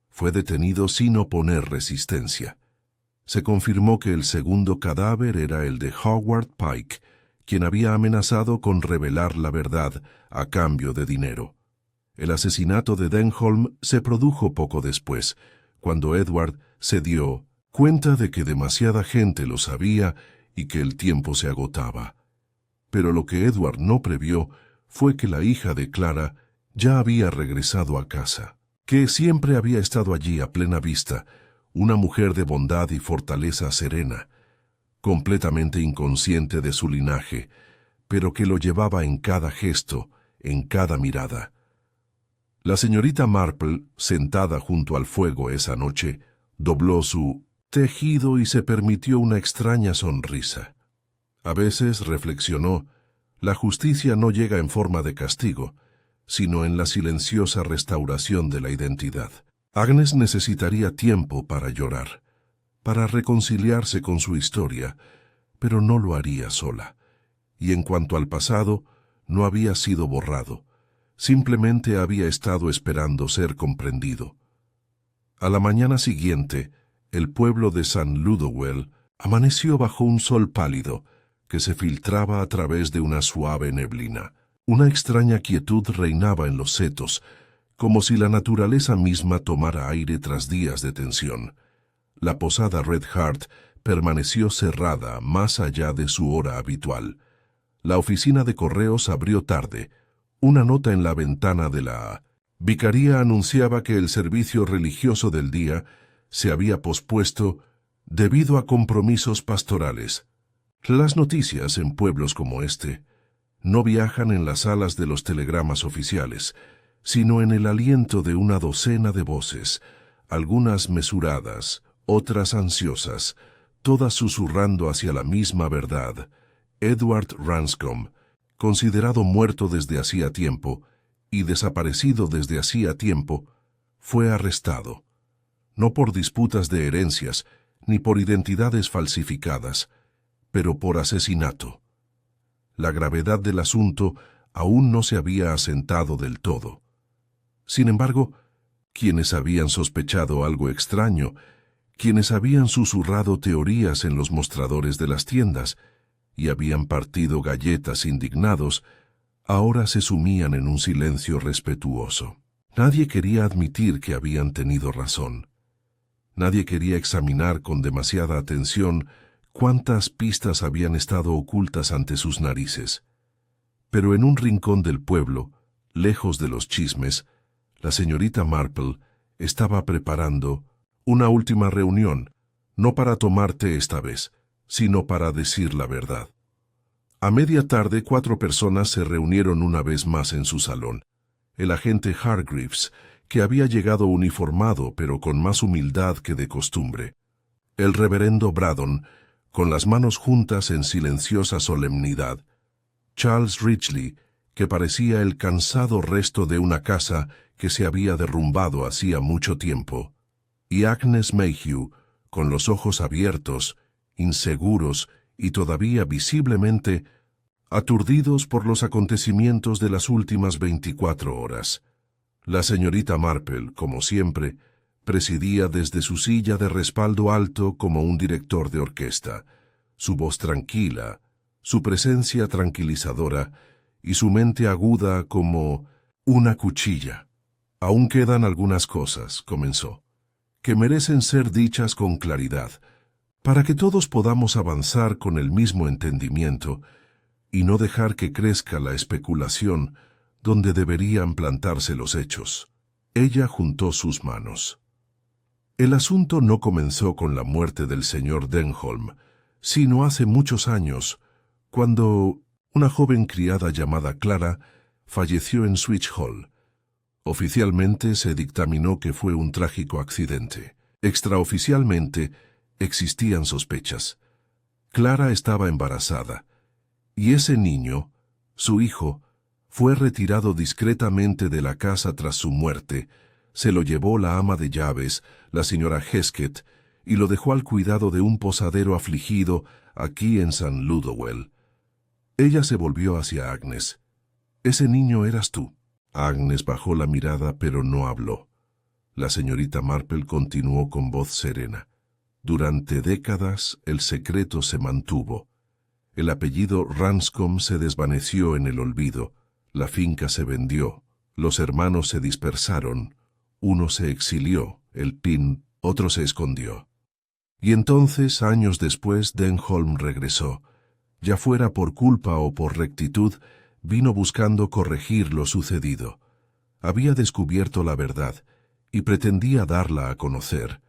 fue detenido sin oponer resistencia. Se confirmó que el segundo cadáver era el de Howard Pike, quien había amenazado con revelar la verdad a cambio de dinero. El asesinato de Denholm se produjo poco después, cuando Edward se dio cuenta de que demasiada gente lo sabía y que el tiempo se agotaba. Pero lo que Edward no previó fue que la hija de Clara ya había regresado a casa, que siempre había estado allí a plena vista, una mujer de bondad y fortaleza serena, completamente inconsciente de su linaje, pero que lo llevaba en cada gesto, en cada mirada. La señorita Marple, sentada junto al fuego esa noche, dobló su tejido y se permitió una extraña sonrisa. A veces, reflexionó, la justicia no llega en forma de castigo, sino en la silenciosa restauración de la identidad. Agnes necesitaría tiempo para llorar, para reconciliarse con su historia, pero no lo haría sola. Y en cuanto al pasado, no había sido borrado, simplemente había estado esperando ser comprendido. A la mañana siguiente, el pueblo de St. Ludowell amaneció bajo un sol pálido que se filtraba a través de una suave neblina. Una extraña quietud reinaba en los setos, como si la naturaleza misma tomara aire tras días de tensión. La posada Red Hart permaneció cerrada más allá de su hora habitual. La oficina de correos abrió tarde. Una nota en la ventana de la vicaría anunciaba que el servicio religioso del día se había pospuesto debido a compromisos pastorales. Las noticias en pueblos como este no viajan en las alas de los telegramas oficiales, sino en el aliento de una docena de voces, algunas mesuradas, otras ansiosas, todas susurrando hacia la misma verdad. Edward Ranscombe, considerado muerto desde hacía tiempo y desaparecido desde hacía tiempo, fue arrestado, no por disputas de herencias ni por identidades falsificadas, pero por asesinato. La gravedad del asunto aún no se había asentado del todo. Sin embargo, quienes habían sospechado algo extraño, quienes habían susurrado teorías en los mostradores de las tiendas y habían partido galletas indignados, ahora se sumían en un silencio respetuoso. Nadie quería admitir que habían tenido razón. Nadie quería examinar con demasiada atención cuántas pistas habían estado ocultas ante sus narices. Pero en un rincón del pueblo, lejos de los chismes, la señorita Marple estaba preparando una última reunión, no para tomar té esta vez, sino para decir la verdad. A media tarde 4 personas se reunieron una vez más en su salón. El agente Hargreaves, que había llegado uniformado pero con más humildad que de costumbre. El reverendo Braddon, con las manos juntas en silenciosa solemnidad. Charles Ridgely, que parecía el cansado resto de una casa que se había derrumbado hacía mucho tiempo. Y Agnes Mayhew, con los ojos abiertos, inseguros y todavía visiblemente aturdidos por los acontecimientos de las últimas 24 horas. La señorita Marple, como siempre, presidía desde su silla de respaldo alto como un director de orquesta, su voz tranquila, su presencia tranquilizadora y su mente aguda como una cuchilla. «Aún quedan algunas cosas», comenzó, «que merecen ser dichas con claridad, para que todos podamos avanzar con el mismo entendimiento y no dejar que crezca la especulación donde deberían plantarse los hechos». Ella juntó sus manos. El asunto no comenzó con la muerte del señor Denholm, sino hace muchos años, cuando una joven criada llamada Clara falleció en Switch Hall. Oficialmente se dictaminó que fue un trágico accidente. Extraoficialmente existían sospechas. Clara estaba embarazada, y ese niño, su hijo, fue retirado discretamente de la casa tras su muerte. Se lo llevó la ama de llaves, la señora Hesketh, y lo dejó al cuidado de un posadero afligido aquí en San Ludowell. Ella se volvió hacia Agnes. «Ese niño eras tú». Agnes bajó la mirada pero no habló. La señorita Marple continuó con voz serena. «Durante décadas el secreto se mantuvo. El apellido Ranscombe se desvaneció en el olvido. La finca se vendió. Los hermanos se dispersaron. Uno se exilió, el Pin, otro se escondió. Y entonces, años después, Denholm regresó. Ya fuera por culpa o por rectitud, vino buscando corregir lo sucedido. Había descubierto la verdad y pretendía darla a conocer,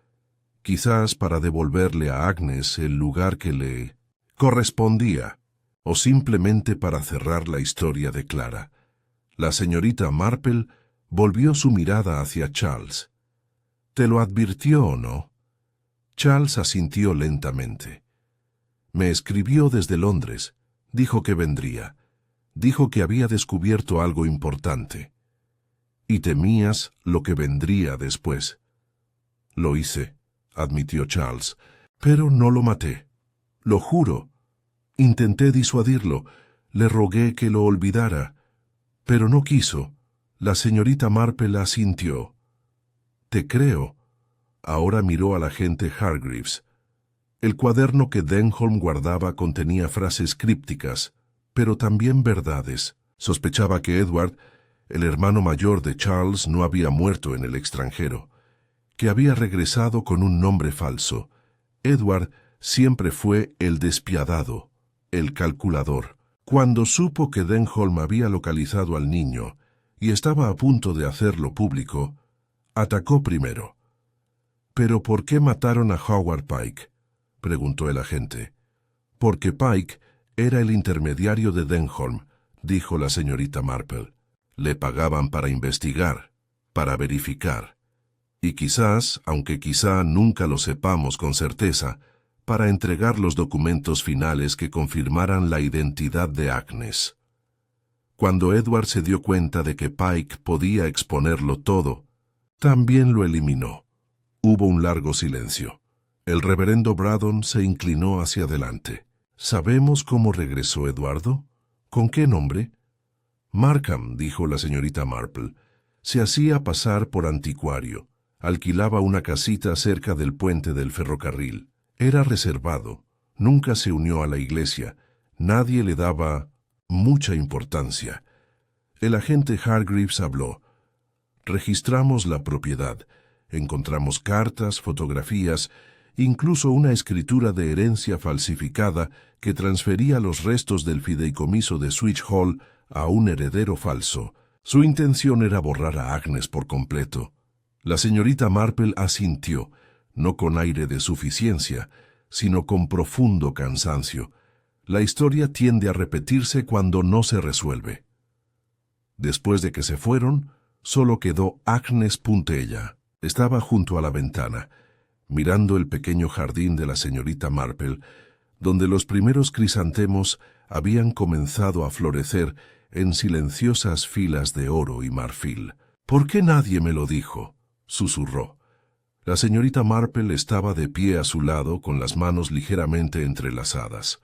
quizás para devolverle a Agnes el lugar que le correspondía, o simplemente para cerrar la historia de Clara. La señorita Marple volvió su mirada hacia Charles. «¿Te lo advirtió o no?» Charles asintió lentamente. «Me escribió desde Londres. Dijo que vendría. Dijo que había descubierto algo importante. Y temías lo que vendría después». «Lo hice», admitió Charles, «pero no lo maté. Lo juro. Intenté disuadirlo. Le rogué que lo olvidara. Pero no quiso». La señorita Marple asintió. «Te creo». Ahora miró al agente Hargreaves. El cuaderno que Denholm guardaba contenía frases crípticas, pero también verdades. Sospechaba que Edward, el hermano mayor de Charles, no había muerto en el extranjero, que había regresado con un nombre falso. Edward siempre fue el despiadado, el calculador. Cuando supo que Denholm había localizado al niño y estaba a punto de hacerlo público, atacó primero. «¿Pero por qué mataron a Howard Pike?», preguntó el agente. «Porque Pike era el intermediario de Denholm», dijo la señorita Marple. «Le pagaban para investigar, para verificar. Y quizás, aunque quizá nunca lo sepamos con certeza, para entregar los documentos finales que confirmaran la identidad de Agnes». Cuando Edward se dio cuenta de que Pike podía exponerlo todo, también lo eliminó. Hubo un largo silencio. El reverendo Braddon se inclinó hacia adelante. ¿Sabemos cómo regresó Eduardo? ¿Con qué nombre? Markham, dijo la señorita Marple. Se hacía pasar por anticuario. Alquilaba una casita cerca del puente del ferrocarril. Era reservado. Nunca se unió a la iglesia. Nadie le daba mucha importancia. El agente Hargreaves habló. Registramos la propiedad. Encontramos cartas, fotografías, incluso una escritura de herencia falsificada que transfería los restos del fideicomiso de Switch Hall a un heredero falso. Su intención era borrar a Agnes por completo. La señorita Marple asintió, no con aire de suficiencia, sino con profundo cansancio. La historia tiende a repetirse cuando no se resuelve. Después de que se fueron, solo quedó Agnes Puntella. Estaba junto a la ventana, mirando el pequeño jardín de la señorita Marple, donde los primeros crisantemos habían comenzado a florecer en silenciosas filas de oro y marfil. «¿Por qué nadie me lo dijo?», susurró. La señorita Marple estaba de pie a su lado con las manos ligeramente entrelazadas.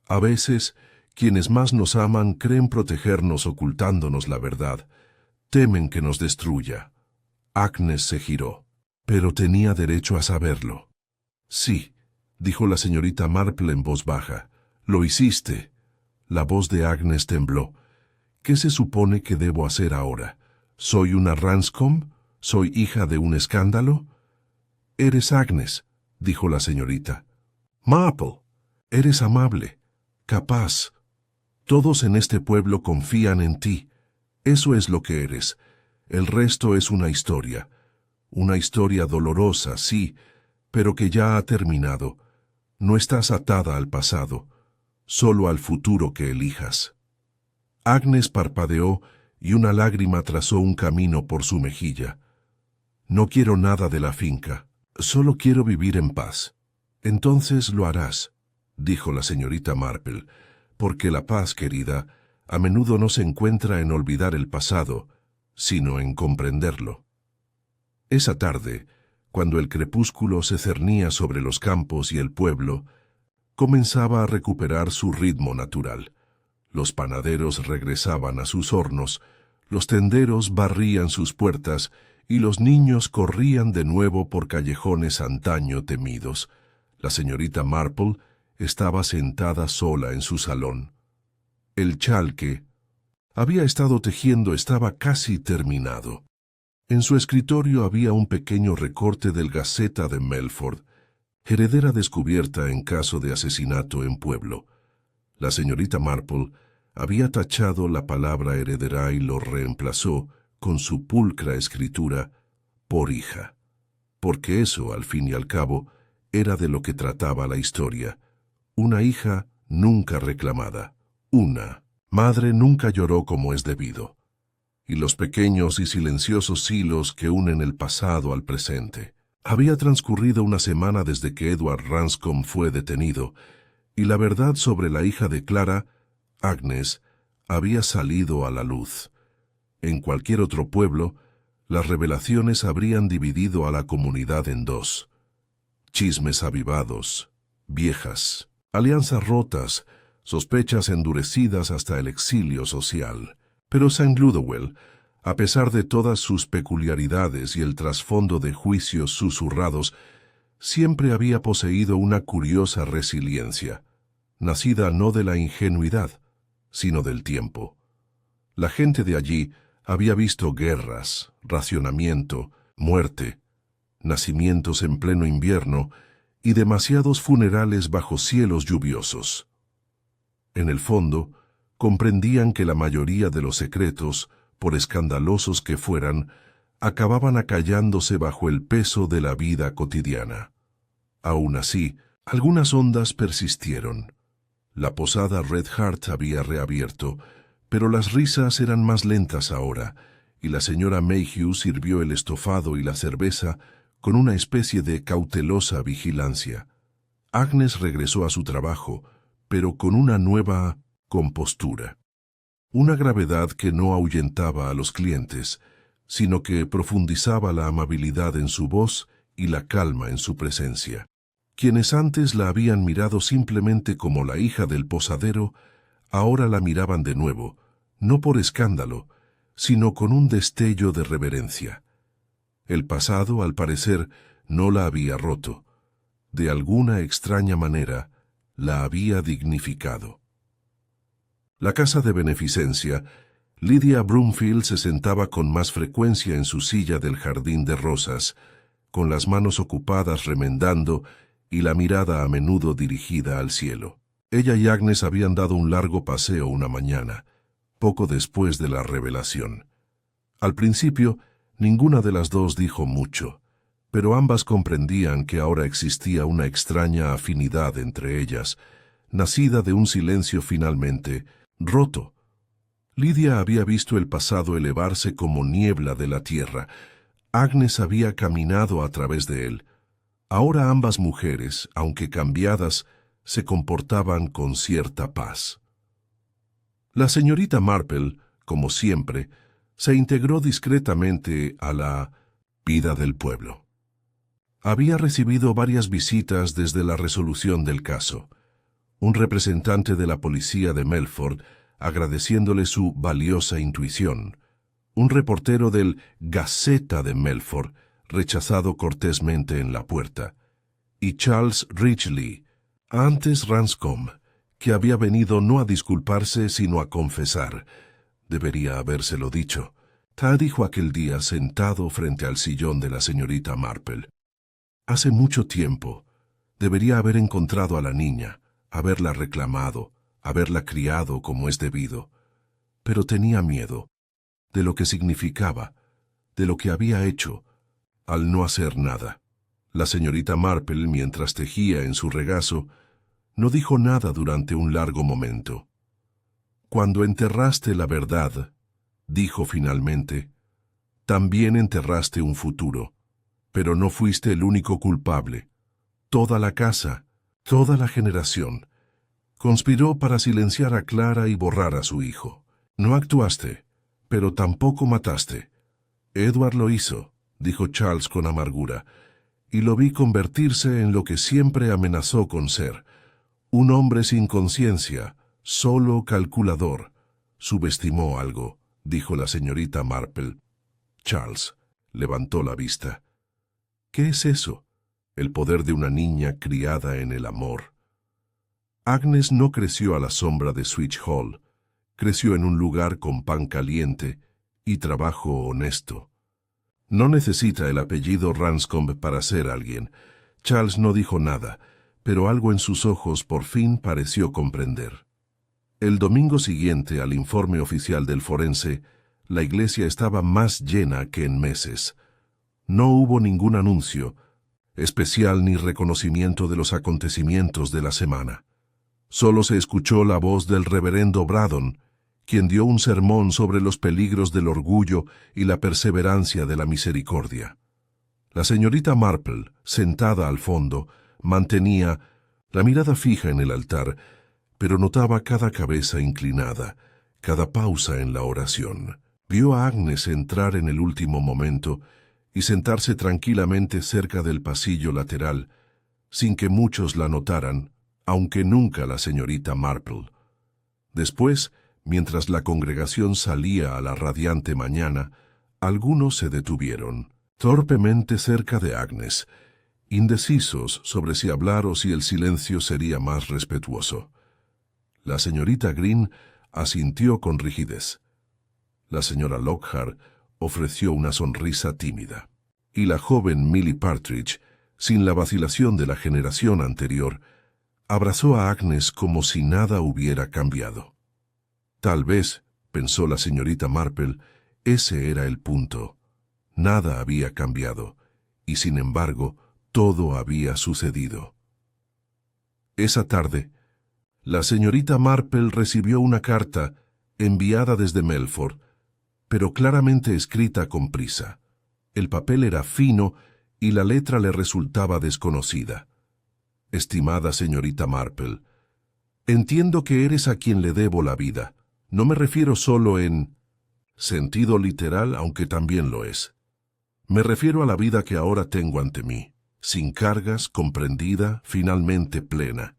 A veces, quienes más nos aman creen protegernos ocultándonos la verdad. Temen que nos destruya. Agnes se giró. Pero tenía derecho a saberlo. «Sí», dijo la señorita Marple en voz baja. «Lo hiciste». La voz de Agnes tembló. «¿Qué se supone que debo hacer ahora? ¿Soy una Ranscombe? ¿Soy hija de un escándalo?» «Eres Agnes», dijo la señorita. «Marple, eres amable, capaz. Todos en este pueblo confían en ti. Eso es lo que eres. El resto es una historia. Una historia dolorosa, sí, pero que ya ha terminado. No estás atada al pasado, solo al futuro que elijas». Agnes parpadeó y una lágrima trazó un camino por su mejilla. «No quiero nada de la finca. Solo quiero vivir en paz». «Entonces lo harás», dijo la señorita Marple, «porque la paz, querida, a menudo no se encuentra en olvidar el pasado, sino en comprenderlo». Esa tarde, cuando el crepúsculo se cernía sobre los campos y el pueblo, comenzaba a recuperar su ritmo natural. Los panaderos regresaban a sus hornos, los tenderos barrían sus puertas y los niños corrían de nuevo por callejones antaño temidos. La señorita Marple estaba sentada sola en su salón. El chal que había estado tejiendo estaba casi terminado. En su escritorio había un pequeño recorte del Gaceta de Melford, heredera descubierta en caso de asesinato en pueblo. La señorita Marple había tachado la palabra heredera y lo reemplazó con su pulcra escritura por hija, porque eso, al fin y al cabo, era de lo que trataba la historia. Una hija nunca reclamada, una madre nunca lloró como es debido, y los pequeños y silenciosos hilos que unen el pasado al presente. Había transcurrido una semana desde que Edward Ranscombe fue detenido, y la verdad sobre la hija de Clara, Agnes, había salido a la luz. En cualquier otro pueblo, las revelaciones habrían dividido a la comunidad en dos: chismes avivados, viejas, alianzas rotas, sospechas endurecidas hasta el exilio social. Pero St. Ludowell, a pesar de todas sus peculiaridades y el trasfondo de juicios susurrados, siempre había poseído una curiosa resiliencia, nacida no de la ingenuidad, sino del tiempo. La gente de allí había visto guerras, racionamiento, muerte, nacimientos en pleno invierno y demasiados funerales bajo cielos lluviosos. En el fondo, comprendían que la mayoría de los secretos, por escandalosos que fueran, acababan acallándose bajo el peso de la vida cotidiana. Aún así, algunas ondas persistieron. La posada Red Hart había reabierto, pero las risas eran más lentas ahora, y la señora Mayhew sirvió el estofado y la cerveza con una especie de cautelosa vigilancia. Agnes regresó a su trabajo, pero con una nueva compostura. una gravedad que no ahuyentaba a los clientes, sino que profundizaba la amabilidad en su voz y la calma en su presencia. Quienes antes la habían mirado simplemente como la hija del posadero, ahora la miraban de nuevo, no por escándalo, sino con un destello de reverencia. El pasado, al parecer, no la había roto. De alguna extraña manera, la había dignificado. La casa de beneficencia, Lydia Broomfield se sentaba con más frecuencia en su silla del jardín de rosas, con las manos ocupadas remendando y la mirada a menudo dirigida al cielo. Ella y Agnes habían dado un largo paseo una mañana, poco después de la revelación. Al principio, ninguna de las dos dijo mucho, pero ambas comprendían que ahora existía una extraña afinidad entre ellas, nacida de un silencio finalmente roto. Lydia había visto el pasado elevarse como niebla de la tierra. Agnes había caminado a través de él. Ahora ambas mujeres, aunque cambiadas, se comportaban con cierta paz. La señorita Marple, como siempre, se integró discretamente a la vida del pueblo. Había recibido varias visitas desde la resolución del caso. Un representante de la policía de Melford, agradeciéndole su valiosa intuición. Un reportero del Gaceta de Melford, rechazado cortésmente en la puerta. Y Charles Ridgely, antes Ranscombe, que había venido no a disculparse sino a confesar. Debería habérselo dicho. Tal dijo aquel día sentado frente al sillón de la señorita Marple. Hace mucho tiempo. Debería haber encontrado a la niña, haberla reclamado, haberla criado como es debido. Pero tenía miedo de lo que significaba, de lo que había hecho, al no hacer nada. La señorita Marple, mientras tejía en su regazo, no dijo nada durante un largo momento. Cuando enterraste la verdad, dijo finalmente, también enterraste un futuro, pero no fuiste el único culpable. Toda la casa, toda la generación, conspiró para silenciar a Clara y borrar a su hijo. No actuaste, pero tampoco mataste. Edward lo hizo, dijo Charles con amargura, y lo vi convertirse en lo que siempre amenazó con ser, un hombre sin conciencia, solo calculador. Subestimó algo, dijo la señorita Marple. Charles levantó la vista. ¿Qué es eso? El poder de una niña criada en el amor. Agnes no creció a la sombra de Switch Hall. Creció en un lugar con pan caliente y trabajo honesto. No necesita el apellido Ranscombe para ser alguien. Charles no dijo nada, pero algo en sus ojos por fin pareció comprender. El domingo siguiente al informe oficial del forense, la iglesia estaba más llena que en meses. No hubo ningún anuncio especial ni reconocimiento de los acontecimientos de la semana. Solo se escuchó la voz del reverendo Braddon, quien dio un sermón sobre los peligros del orgullo y la perseverancia de la misericordia. La señorita Marple, sentada al fondo, mantenía la mirada fija en el altar, pero notaba cada cabeza inclinada, cada pausa en la oración. Vio a Agnes entrar en el último momento y sentarse tranquilamente cerca del pasillo lateral, sin que muchos la notaran, aunque nunca la señorita Marple. Después, mientras la congregación salía a la radiante mañana, algunos se detuvieron, torpemente cerca de Agnes, indecisos sobre si hablar o si el silencio sería más respetuoso. La señorita Green asintió con rigidez. La señora Lockhart ofreció una sonrisa tímida. Y la joven Millie Partridge, sin la vacilación de la generación anterior, abrazó a Agnes como si nada hubiera cambiado. Tal vez, pensó la señorita Marple, ese era el punto. Nada había cambiado, y sin embargo, todo había sucedido. Esa tarde, la señorita Marple recibió una carta enviada desde Melford, pero claramente escrita con prisa. El papel era fino y la letra le resultaba desconocida. Estimada señorita Marple, entiendo que eres a quien le debo la vida. No me refiero solo en sentido literal, aunque también lo es. Me refiero a la vida que ahora tengo ante mí, sin cargas, comprendida, finalmente plena.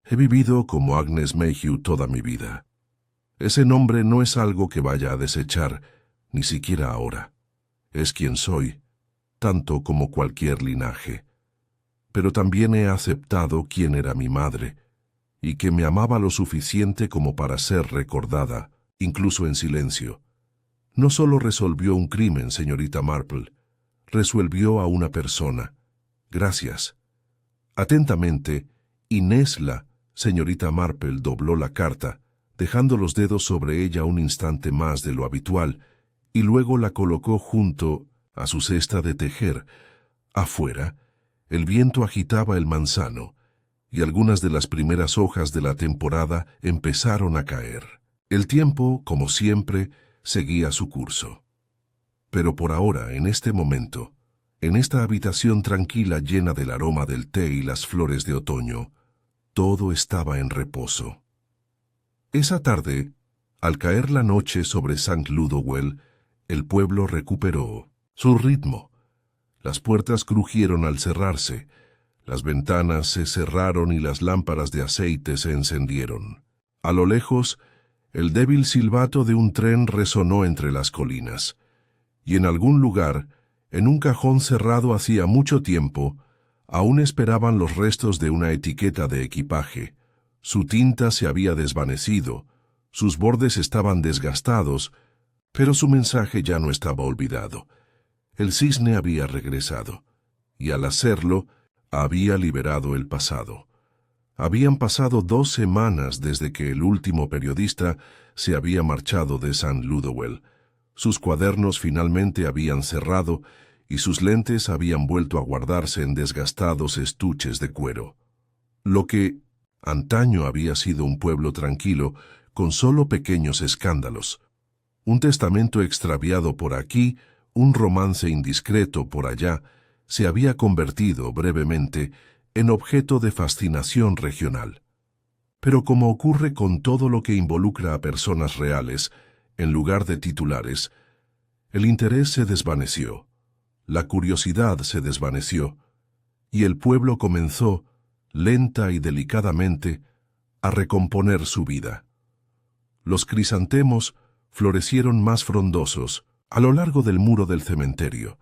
He vivido como Agnes Mayhew toda mi vida. Ese nombre no es algo que vaya a desechar, ni siquiera ahora. Es quien soy, tanto como cualquier linaje. Pero también he aceptado quién era mi madre, y que me amaba lo suficiente como para ser recordada, incluso en silencio. No solo resolvió un crimen, señorita Marple, resolvió a una persona. Gracias. Atentamente, Inésla, señorita Marple dobló la carta, dejando los dedos sobre ella un instante más de lo habitual, y luego la colocó junto a su cesta de tejer. Afuera, el viento agitaba el manzano, y algunas de las primeras hojas de la temporada empezaron a caer. El tiempo, como siempre, seguía su curso. Pero por ahora, en este momento, en esta habitación tranquila llena del aroma del té y las flores de otoño, todo estaba en reposo. Esa tarde, al caer la noche sobre St. Ludowell, el pueblo recuperó su ritmo. Las puertas crujieron al cerrarse, las ventanas se cerraron y las lámparas de aceite se encendieron. A lo lejos, el débil silbato de un tren resonó entre las colinas, y en algún lugar, en un cajón cerrado hacía mucho tiempo, aún esperaban los restos de una etiqueta de equipaje. Su tinta se había desvanecido, sus bordes estaban desgastados, pero su mensaje ya no estaba olvidado. El cisne había regresado, y al hacerlo, había liberado el pasado. Habían pasado 2 semanas desde que el último periodista se había marchado de St. Ludowell. Sus cuadernos finalmente habían cerrado y sus lentes habían vuelto a guardarse en desgastados estuches de cuero. Lo que antaño había sido un pueblo tranquilo, con solo pequeños escándalos. Un testamento extraviado por aquí, un romance indiscreto por allá, se había convertido brevemente en objeto de fascinación regional. Pero como ocurre con todo lo que involucra a personas reales, en lugar de titulares, el interés se desvaneció, la curiosidad se desvaneció, y el pueblo comenzó, lenta y delicadamente, a recomponer su vida. Los crisantemos florecieron más frondosos a lo largo del muro del cementerio.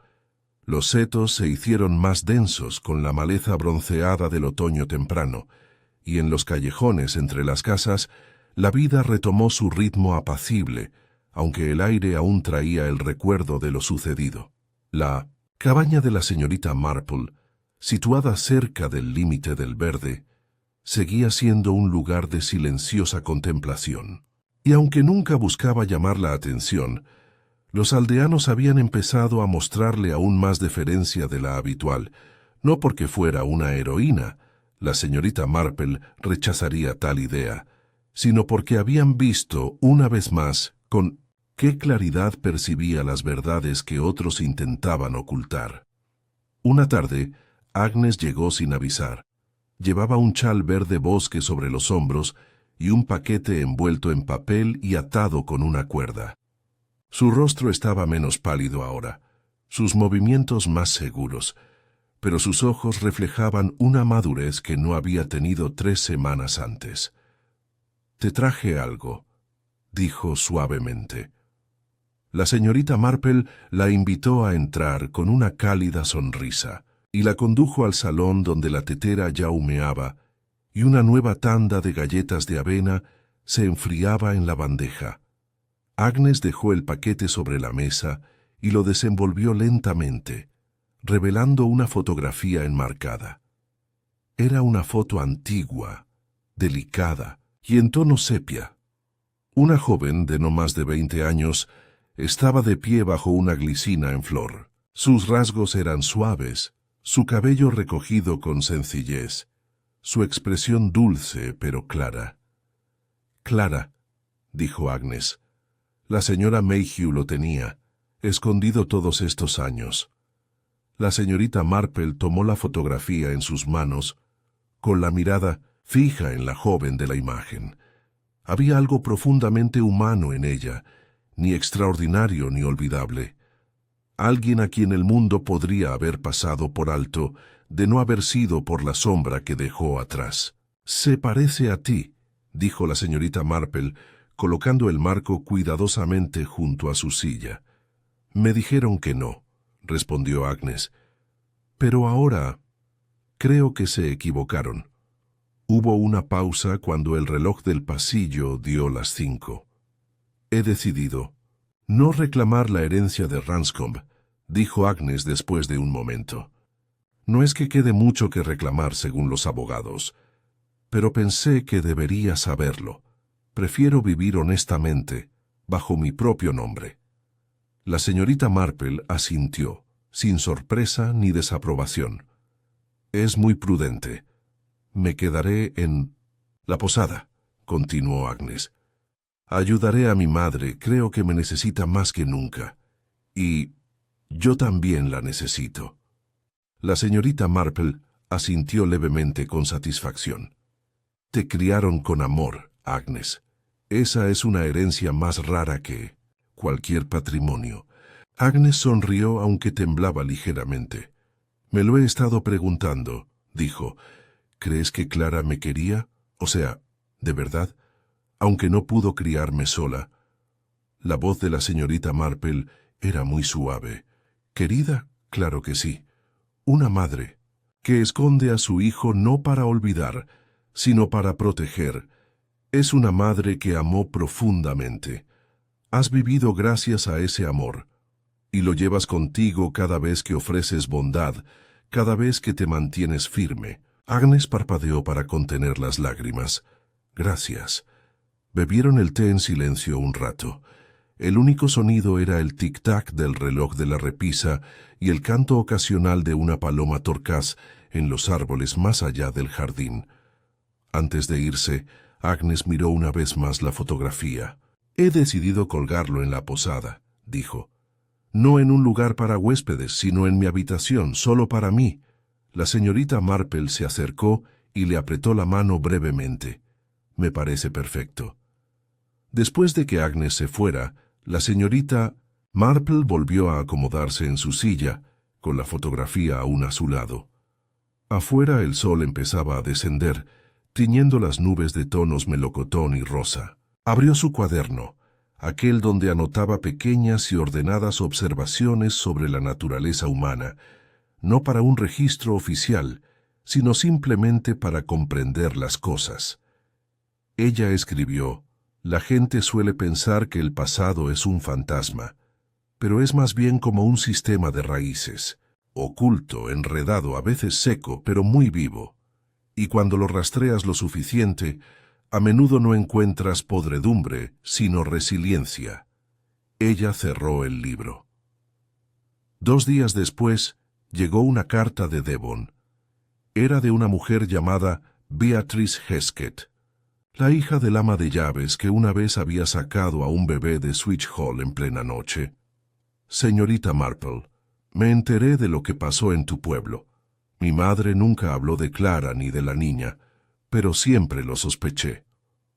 Los setos se hicieron más densos con la maleza bronceada del otoño temprano, y en los callejones entre las casas la vida retomó su ritmo apacible, aunque el aire aún traía el recuerdo de lo sucedido. La cabaña de la señorita Marple, situada cerca del límite del verde, seguía siendo un lugar de silenciosa contemplación. Y aunque nunca buscaba llamar la atención, los aldeanos habían empezado a mostrarle aún más deferencia de la habitual, no porque fuera una heroína, la señorita Marple rechazaría tal idea, sino porque habían visto, una vez más, con qué claridad percibía las verdades que otros intentaban ocultar. Una tarde, Agnes llegó sin avisar. Llevaba un chal verde bosque sobre los hombros y un paquete envuelto en papel y atado con una cuerda. Su rostro estaba menos pálido ahora, sus movimientos más seguros, pero sus ojos reflejaban una madurez que no había tenido 3 semanas antes. «Te traje algo», dijo suavemente. La señorita Marple la invitó a entrar con una cálida sonrisa y la condujo al salón donde la tetera ya humeaba y una nueva tanda de galletas de avena se enfriaba en la bandeja. Agnes dejó el paquete sobre la mesa y lo desenvolvió lentamente, revelando una fotografía enmarcada. Era una foto antigua, delicada y en tono sepia. Una joven de no más de 20 años estaba de pie bajo una glicina en flor. Sus rasgos eran suaves, su cabello recogido con sencillez, su expresión dulce pero clara. «Clara», dijo Agnes. «La señora Mayhew lo tenía, escondido todos estos años». La señorita Marple tomó la fotografía en sus manos, con la mirada fija en la joven de la imagen. Había algo profundamente humano en ella, ni extraordinario ni olvidable. Alguien a quien el mundo podría haber pasado por alto, de no haber sido por la sombra que dejó atrás. «Se parece a ti», dijo la señorita Marple, colocando el marco cuidadosamente junto a su silla. «Me dijeron que no», respondió Agnes. «Pero ahora creo que se equivocaron». Hubo una pausa cuando el reloj del pasillo dio las 5. «He decidido no reclamar la herencia de Ranscombe», dijo Agnes después de un momento. «No es que quede mucho que reclamar según los abogados, pero pensé que debería saberlo. Prefiero vivir honestamente, bajo mi propio nombre». La señorita Marple asintió, sin sorpresa ni desaprobación. «Es muy prudente. Me quedaré en la posada», continuó Agnes. «Ayudaré a mi madre, creo que me necesita más que nunca. Y yo también la necesito». La señorita Marple asintió levemente con satisfacción. «Te criaron con amor, Agnes. Esa es una herencia más rara que cualquier patrimonio». Agnes sonrió aunque temblaba ligeramente. «Me lo he estado preguntando», dijo. «¿Crees que Clara me quería? O sea, ¿de verdad? Aunque no pudo criarme sola». La voz de la señorita Marple era muy suave. «¿Querida? Claro que sí. Una madre que esconde a su hijo no para olvidar, sino para proteger. Es una madre que amó profundamente. Has vivido gracias a ese amor, y lo llevas contigo cada vez que ofreces bondad, cada vez que te mantienes firme». Agnes parpadeó para contener las lágrimas. «Gracias». Bebieron el té en silencio un rato. El único sonido era el tic-tac del reloj de la repisa y el canto ocasional de una paloma torcaz en los árboles más allá del jardín. Antes de irse, Agnes miró una vez más la fotografía. «He decidido colgarlo en la posada», dijo. «No en un lugar para huéspedes, sino en mi habitación, solo para mí». La señorita Marple se acercó y le apretó la mano brevemente. «Me parece perfecto». Después de que Agnes se fuera, la señorita Marple volvió a acomodarse en su silla, con la fotografía aún a su lado. Afuera el sol empezaba a descender, tiñendo las nubes de tonos melocotón y rosa. Abrió su cuaderno, aquel donde anotaba pequeñas y ordenadas observaciones sobre la naturaleza humana, no para un registro oficial, sino simplemente para comprender las cosas. Ella escribió: «La gente suele pensar que el pasado es un fantasma, pero es más bien como un sistema de raíces, oculto, enredado, a veces seco, pero muy vivo. Y cuando lo rastreas lo suficiente, a menudo no encuentras podredumbre, sino resiliencia». Ella cerró el libro. 2 días después, llegó una carta de Devon. Era de una mujer llamada Beatrice Hesketh, la hija del ama de llaves que una vez había sacado a un bebé de Switch Hall en plena noche. «Señorita Marple, me enteré de lo que pasó en tu pueblo. Mi madre nunca habló de Clara ni de la niña, pero siempre lo sospeché.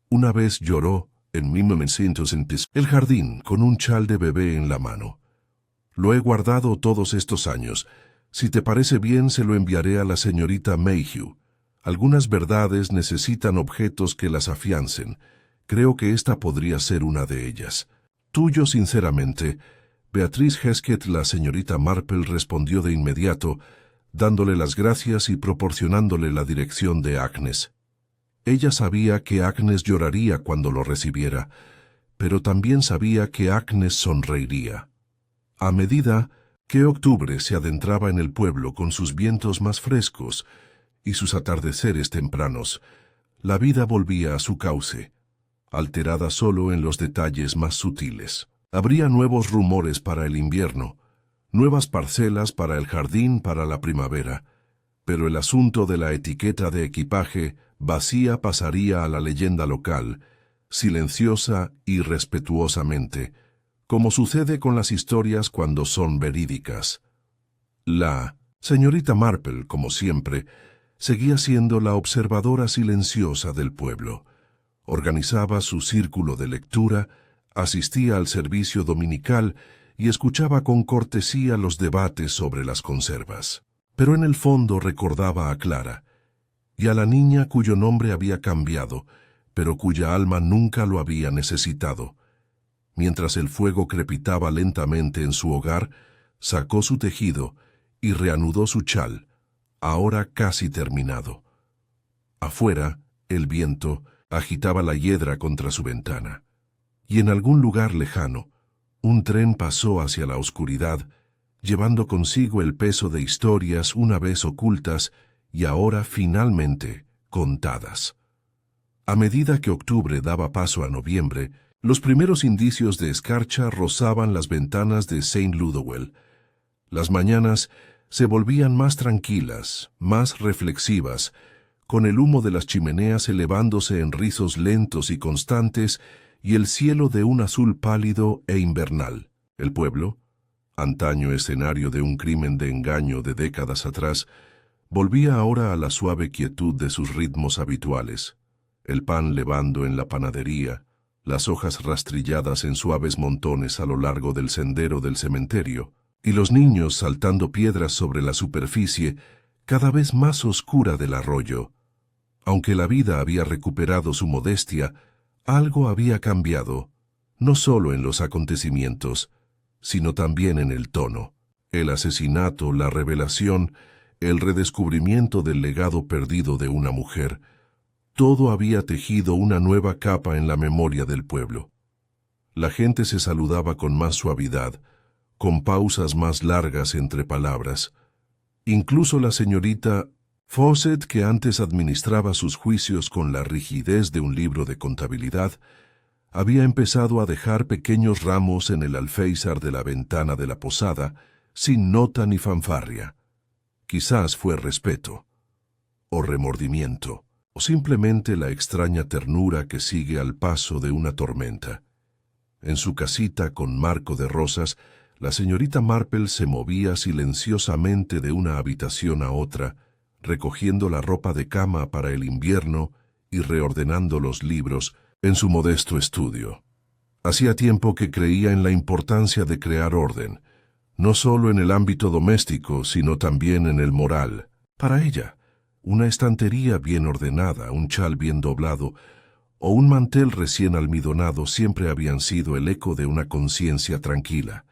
Una vez lloró en 1900 el jardín con un chal de bebé en la mano. Lo he guardado todos estos años. Si te parece bien, se lo enviaré a la señorita Mayhew. Algunas verdades necesitan objetos que las afiancen. Creo que esta podría ser una de ellas. Tuyo sinceramente, Beatrice Hesketh». La señorita Marple respondió de inmediato, dándole las gracias y proporcionándole la dirección de Agnes. Ella sabía que Agnes lloraría cuando lo recibiera, pero también sabía que Agnes sonreiría. A medida que octubre se adentraba en el pueblo con sus vientos más frescos y sus atardeceres tempranos, la vida volvía a su cauce, alterada solo en los detalles más sutiles. Habría nuevos rumores para el invierno, nuevas parcelas para el jardín para la primavera, pero el asunto de la etiqueta de equipaje vacía pasaría a la leyenda local, silenciosa y respetuosamente, como sucede con las historias cuando son verídicas. La señorita Marple, como siempre, seguía siendo la observadora silenciosa del pueblo, Organizaba su círculo de lectura, asistía al servicio dominical y escuchaba con cortesía los debates sobre las conservas. Pero en el fondo recordaba a Clara y a la niña cuyo nombre había cambiado, pero cuya alma nunca lo había necesitado. Mientras el fuego crepitaba lentamente en su hogar, sacó su tejido y reanudó su chal, ahora casi terminado. Afuera, el viento agitaba la hiedra contra su ventana, y en algún lugar lejano, un tren pasó hacia la oscuridad, llevando consigo el peso de historias una vez ocultas y ahora finalmente contadas. A medida que octubre daba paso a noviembre, los primeros indicios de escarcha rozaban las ventanas de St. Ludowell. Las mañanas se volvían más tranquilas, más reflexivas, con el humo de las chimeneas elevándose en rizos lentos y constantes y el cielo de un azul pálido e invernal. El pueblo, antaño escenario de un crimen de engaño de décadas atrás, volvía ahora a la suave quietud de sus ritmos habituales. El pan levando en la panadería, las hojas rastrilladas en suaves montones a lo largo del sendero del cementerio, y los niños saltando piedras sobre la superficie cada vez más oscura del arroyo. Aunque la vida había recuperado su modestia, algo había cambiado, no solo en los acontecimientos, sino también en el tono. El asesinato, la revelación, el redescubrimiento del legado perdido de una mujer, todo había tejido una nueva capa en la memoria del pueblo. La gente se saludaba con más suavidad, con pausas más largas entre palabras. Incluso la señorita Fawcett, que antes administraba sus juicios con la rigidez de un libro de contabilidad, había empezado a dejar pequeños ramos en el alféizar de la ventana de la posada, sin nota ni fanfarria. Quizás fue respeto, o remordimiento, o simplemente la extraña ternura que sigue al paso de una tormenta. En su casita con marco de rosas, la señorita Marple se movía silenciosamente de una habitación a otra, recogiendo la ropa de cama para el invierno y reordenando los libros en su modesto estudio. Hacía tiempo que creía en la importancia de crear orden, no solo en el ámbito doméstico, sino también en el moral. Para ella, una estantería bien ordenada, un chal bien doblado o un mantel recién almidonado siempre habían sido el eco de una conciencia tranquila.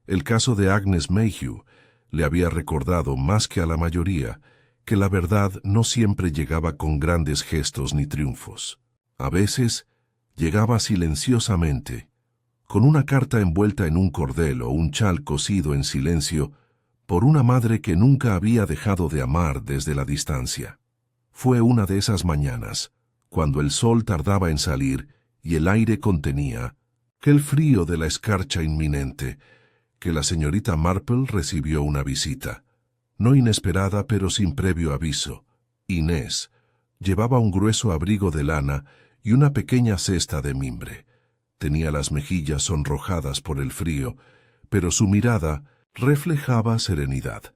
El caso de Agnes Mayhew le había recordado, más que a la mayoría, que la verdad no siempre llegaba con grandes gestos ni triunfos. A veces llegaba silenciosamente, con una carta envuelta en un cordel o un chal cosido en silencio, por una madre que nunca había dejado de amar desde la distancia. Fue una de esas mañanas, cuando el sol tardaba en salir y el aire contenía el frío de la escarcha inminente, que la señorita Marple recibió una visita. No inesperada, pero sin previo aviso. Inés llevaba un grueso abrigo de lana y una pequeña cesta de mimbre. Tenía las mejillas sonrojadas por el frío, pero su mirada reflejaba serenidad.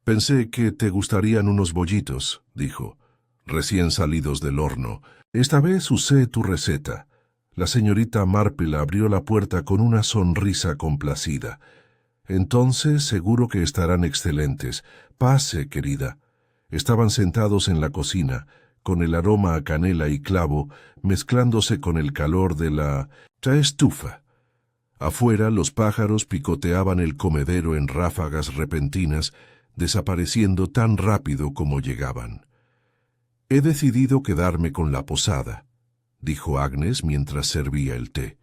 «Pensé que te gustarían unos bollitos», dijo, «recién salidos del horno. Esta vez usé tu receta». La señorita Marple abrió la puerta con una sonrisa complacida. «Entonces seguro que estarán excelentes. Pase, querida». Estaban sentados en la cocina, con el aroma a canela y clavo mezclándose con el calor de la estufa. Afuera los pájaros picoteaban el comedero en ráfagas repentinas, desapareciendo tan rápido como llegaban. «He decidido quedarme con la posada», dijo Agnes mientras servía el té.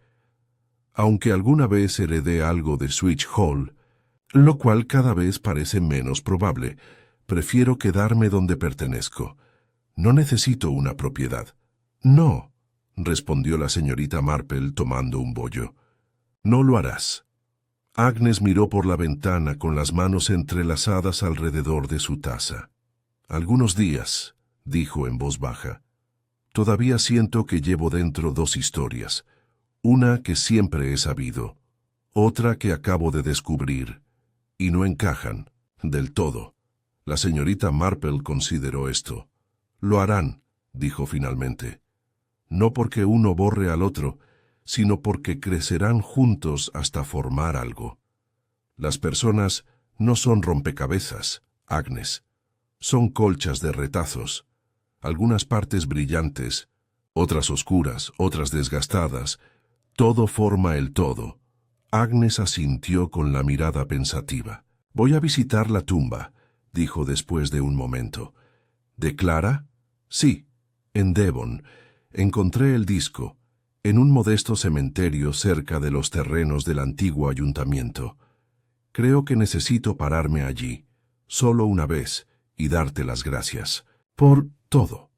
«Aunque alguna vez heredé algo de Switch Hall, lo cual cada vez parece menos probable, prefiero quedarme donde pertenezco. No necesito una propiedad». «No», respondió la señorita Marple tomando un bollo. «No lo harás». Agnes miró por la ventana con las manos entrelazadas alrededor de su taza. «Algunos días», dijo en voz baja. «Todavía siento que llevo dentro dos historias. Una que siempre he sabido, otra que acabo de descubrir, y no encajan del todo». La señorita Marple consideró esto. «Lo harán», dijo finalmente. no porque uno borre al otro, sino porque crecerán juntos hasta formar algo. Las personas no son rompecabezas, Agnes. Son colchas de retazos, algunas partes brillantes, otras oscuras, otras desgastadas. Todo forma el todo. Agnes asintió con la mirada pensativa. «Voy a visitar la tumba», dijo después de un momento. «¿De Clara?» «Sí, en Devon. Encontré el disco, en un modesto cementerio cerca de los terrenos del antiguo ayuntamiento. Creo que necesito pararme allí, solo una vez, y darte las gracias. Por todo».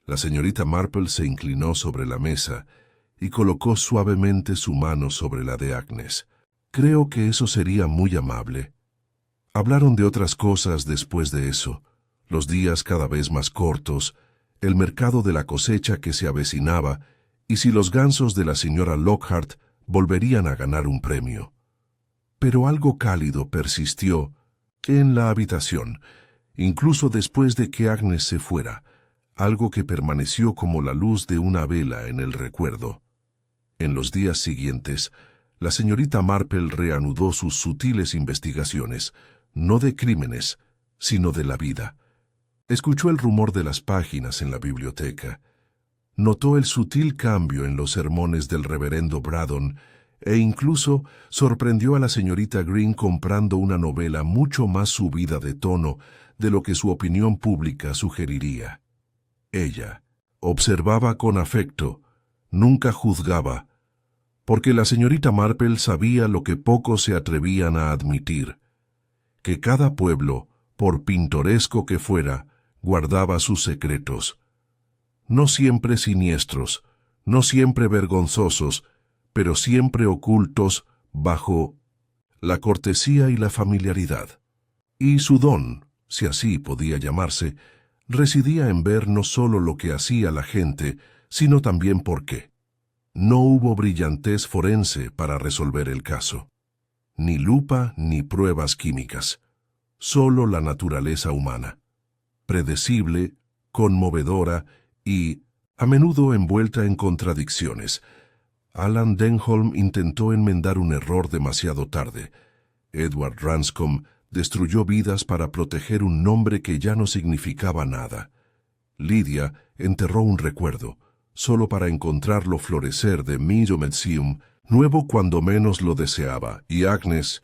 La señorita Marple se inclinó sobre la mesa y colocó suavemente su mano sobre la de Agnes. «Creo que eso sería muy amable». Hablaron de otras cosas después de eso, los días cada vez más cortos, el mercado de la cosecha que se avecinaba y si los gansos de la señora Lockhart volverían a ganar un premio. Pero algo cálido persistió en la habitación, incluso después de que Agnes se fuera, algo que permaneció como la luz de una vela en el recuerdo. En los días siguientes, la señorita Marple reanudó sus sutiles investigaciones, no de crímenes, sino de la vida. Escuchó el rumor de las páginas en la biblioteca. Notó el sutil cambio en los sermones del reverendo Braddon e incluso sorprendió a la señorita Green comprando una novela mucho más subida de tono de lo que su opinión pública sugeriría. Ella observaba con afecto, nunca juzgaba, porque la señorita Marple sabía lo que pocos se atrevían a admitir, que cada pueblo, por pintoresco que fuera, guardaba sus secretos. No siempre siniestros, no siempre vergonzosos, pero siempre ocultos bajo la cortesía y la familiaridad. Y su don, si así podía llamarse, residía en ver no solo lo que hacía la gente, sino también por qué. No hubo brillantez forense para resolver el caso. Ni lupa ni pruebas químicas. Solo la naturaleza humana. Predecible, conmovedora y, a menudo envuelta en contradicciones. Alan Denholm intentó enmendar un error demasiado tarde. Edward Ranscombe destruyó vidas para proteger un nombre que ya no significaba nada. Lydia enterró un recuerdo, solo para encontrarlo florecer de Meadow Museum, nuevo cuando menos lo deseaba, y Agnes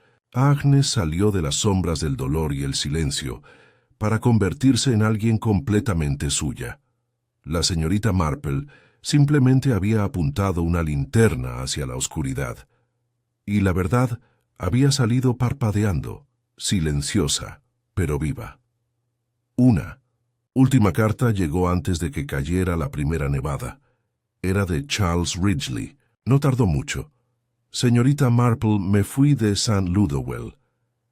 salió de las sombras del dolor y el silencio, para convertirse en alguien completamente suya. La señorita Marple simplemente había apuntado una linterna hacia la oscuridad, y la verdad había salido parpadeando, silenciosa, pero viva. Una última carta llegó antes de que cayera la primera nevada. Era de Charles Ridgely. No tardó mucho. Señorita Marple, me fui de St. Ludowell.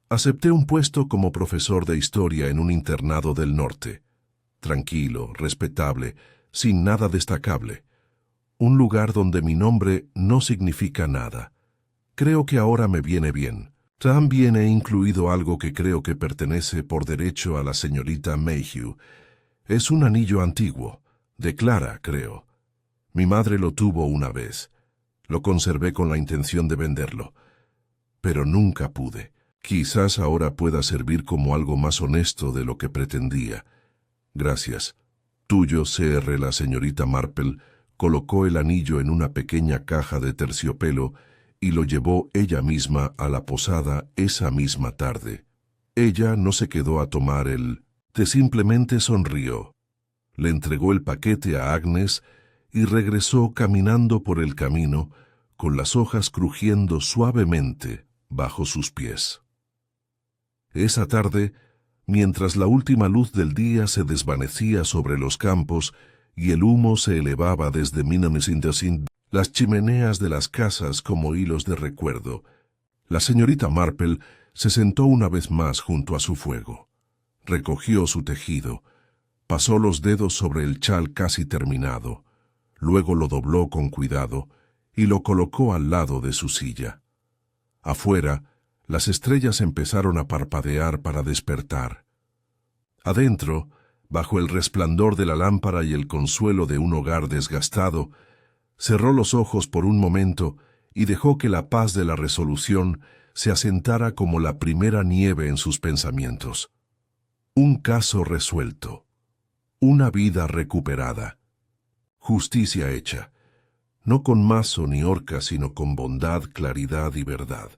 Acepté un puesto como profesor de historia en un internado del norte. Tranquilo, respetable, sin nada destacable. Un lugar donde mi nombre no significa nada. Creo que ahora me viene bien. También he incluido algo que creo que pertenece por derecho a la señorita Mayhew. Es un anillo antiguo, de Clara, creo. Mi madre lo tuvo una vez. Lo conservé con la intención de venderlo. Pero nunca pude. Quizás ahora pueda servir como algo más honesto de lo que pretendía. Gracias. Tuyo, C.R. La señorita Marple colocó el anillo en una pequeña caja de terciopelo y lo llevó ella misma a la posada esa misma tarde. Ella no se quedó a tomar el té, simplemente sonrió. Le entregó el paquete a Agnes y regresó caminando por el camino, con las hojas crujiendo suavemente bajo sus pies. Esa tarde, mientras la última luz del día se desvanecía sobre los campos y el humo se elevaba desde Minnesindersin, las chimeneas de las casas como hilos de recuerdo, la señorita Marple se sentó una vez más junto a su fuego. Recogió su tejido, pasó los dedos sobre el chal casi terminado, luego lo dobló con cuidado y lo colocó al lado de su silla. Afuera, las estrellas empezaron a parpadear para despertar. Adentro, bajo el resplandor de la lámpara y el consuelo de un hogar desgastado, cerró los ojos por un momento y dejó que la paz de la resolución se asentara como la primera nieve en sus pensamientos. Un caso resuelto. Una vida recuperada. Justicia hecha. No con mazo ni horca, sino con bondad, claridad y verdad.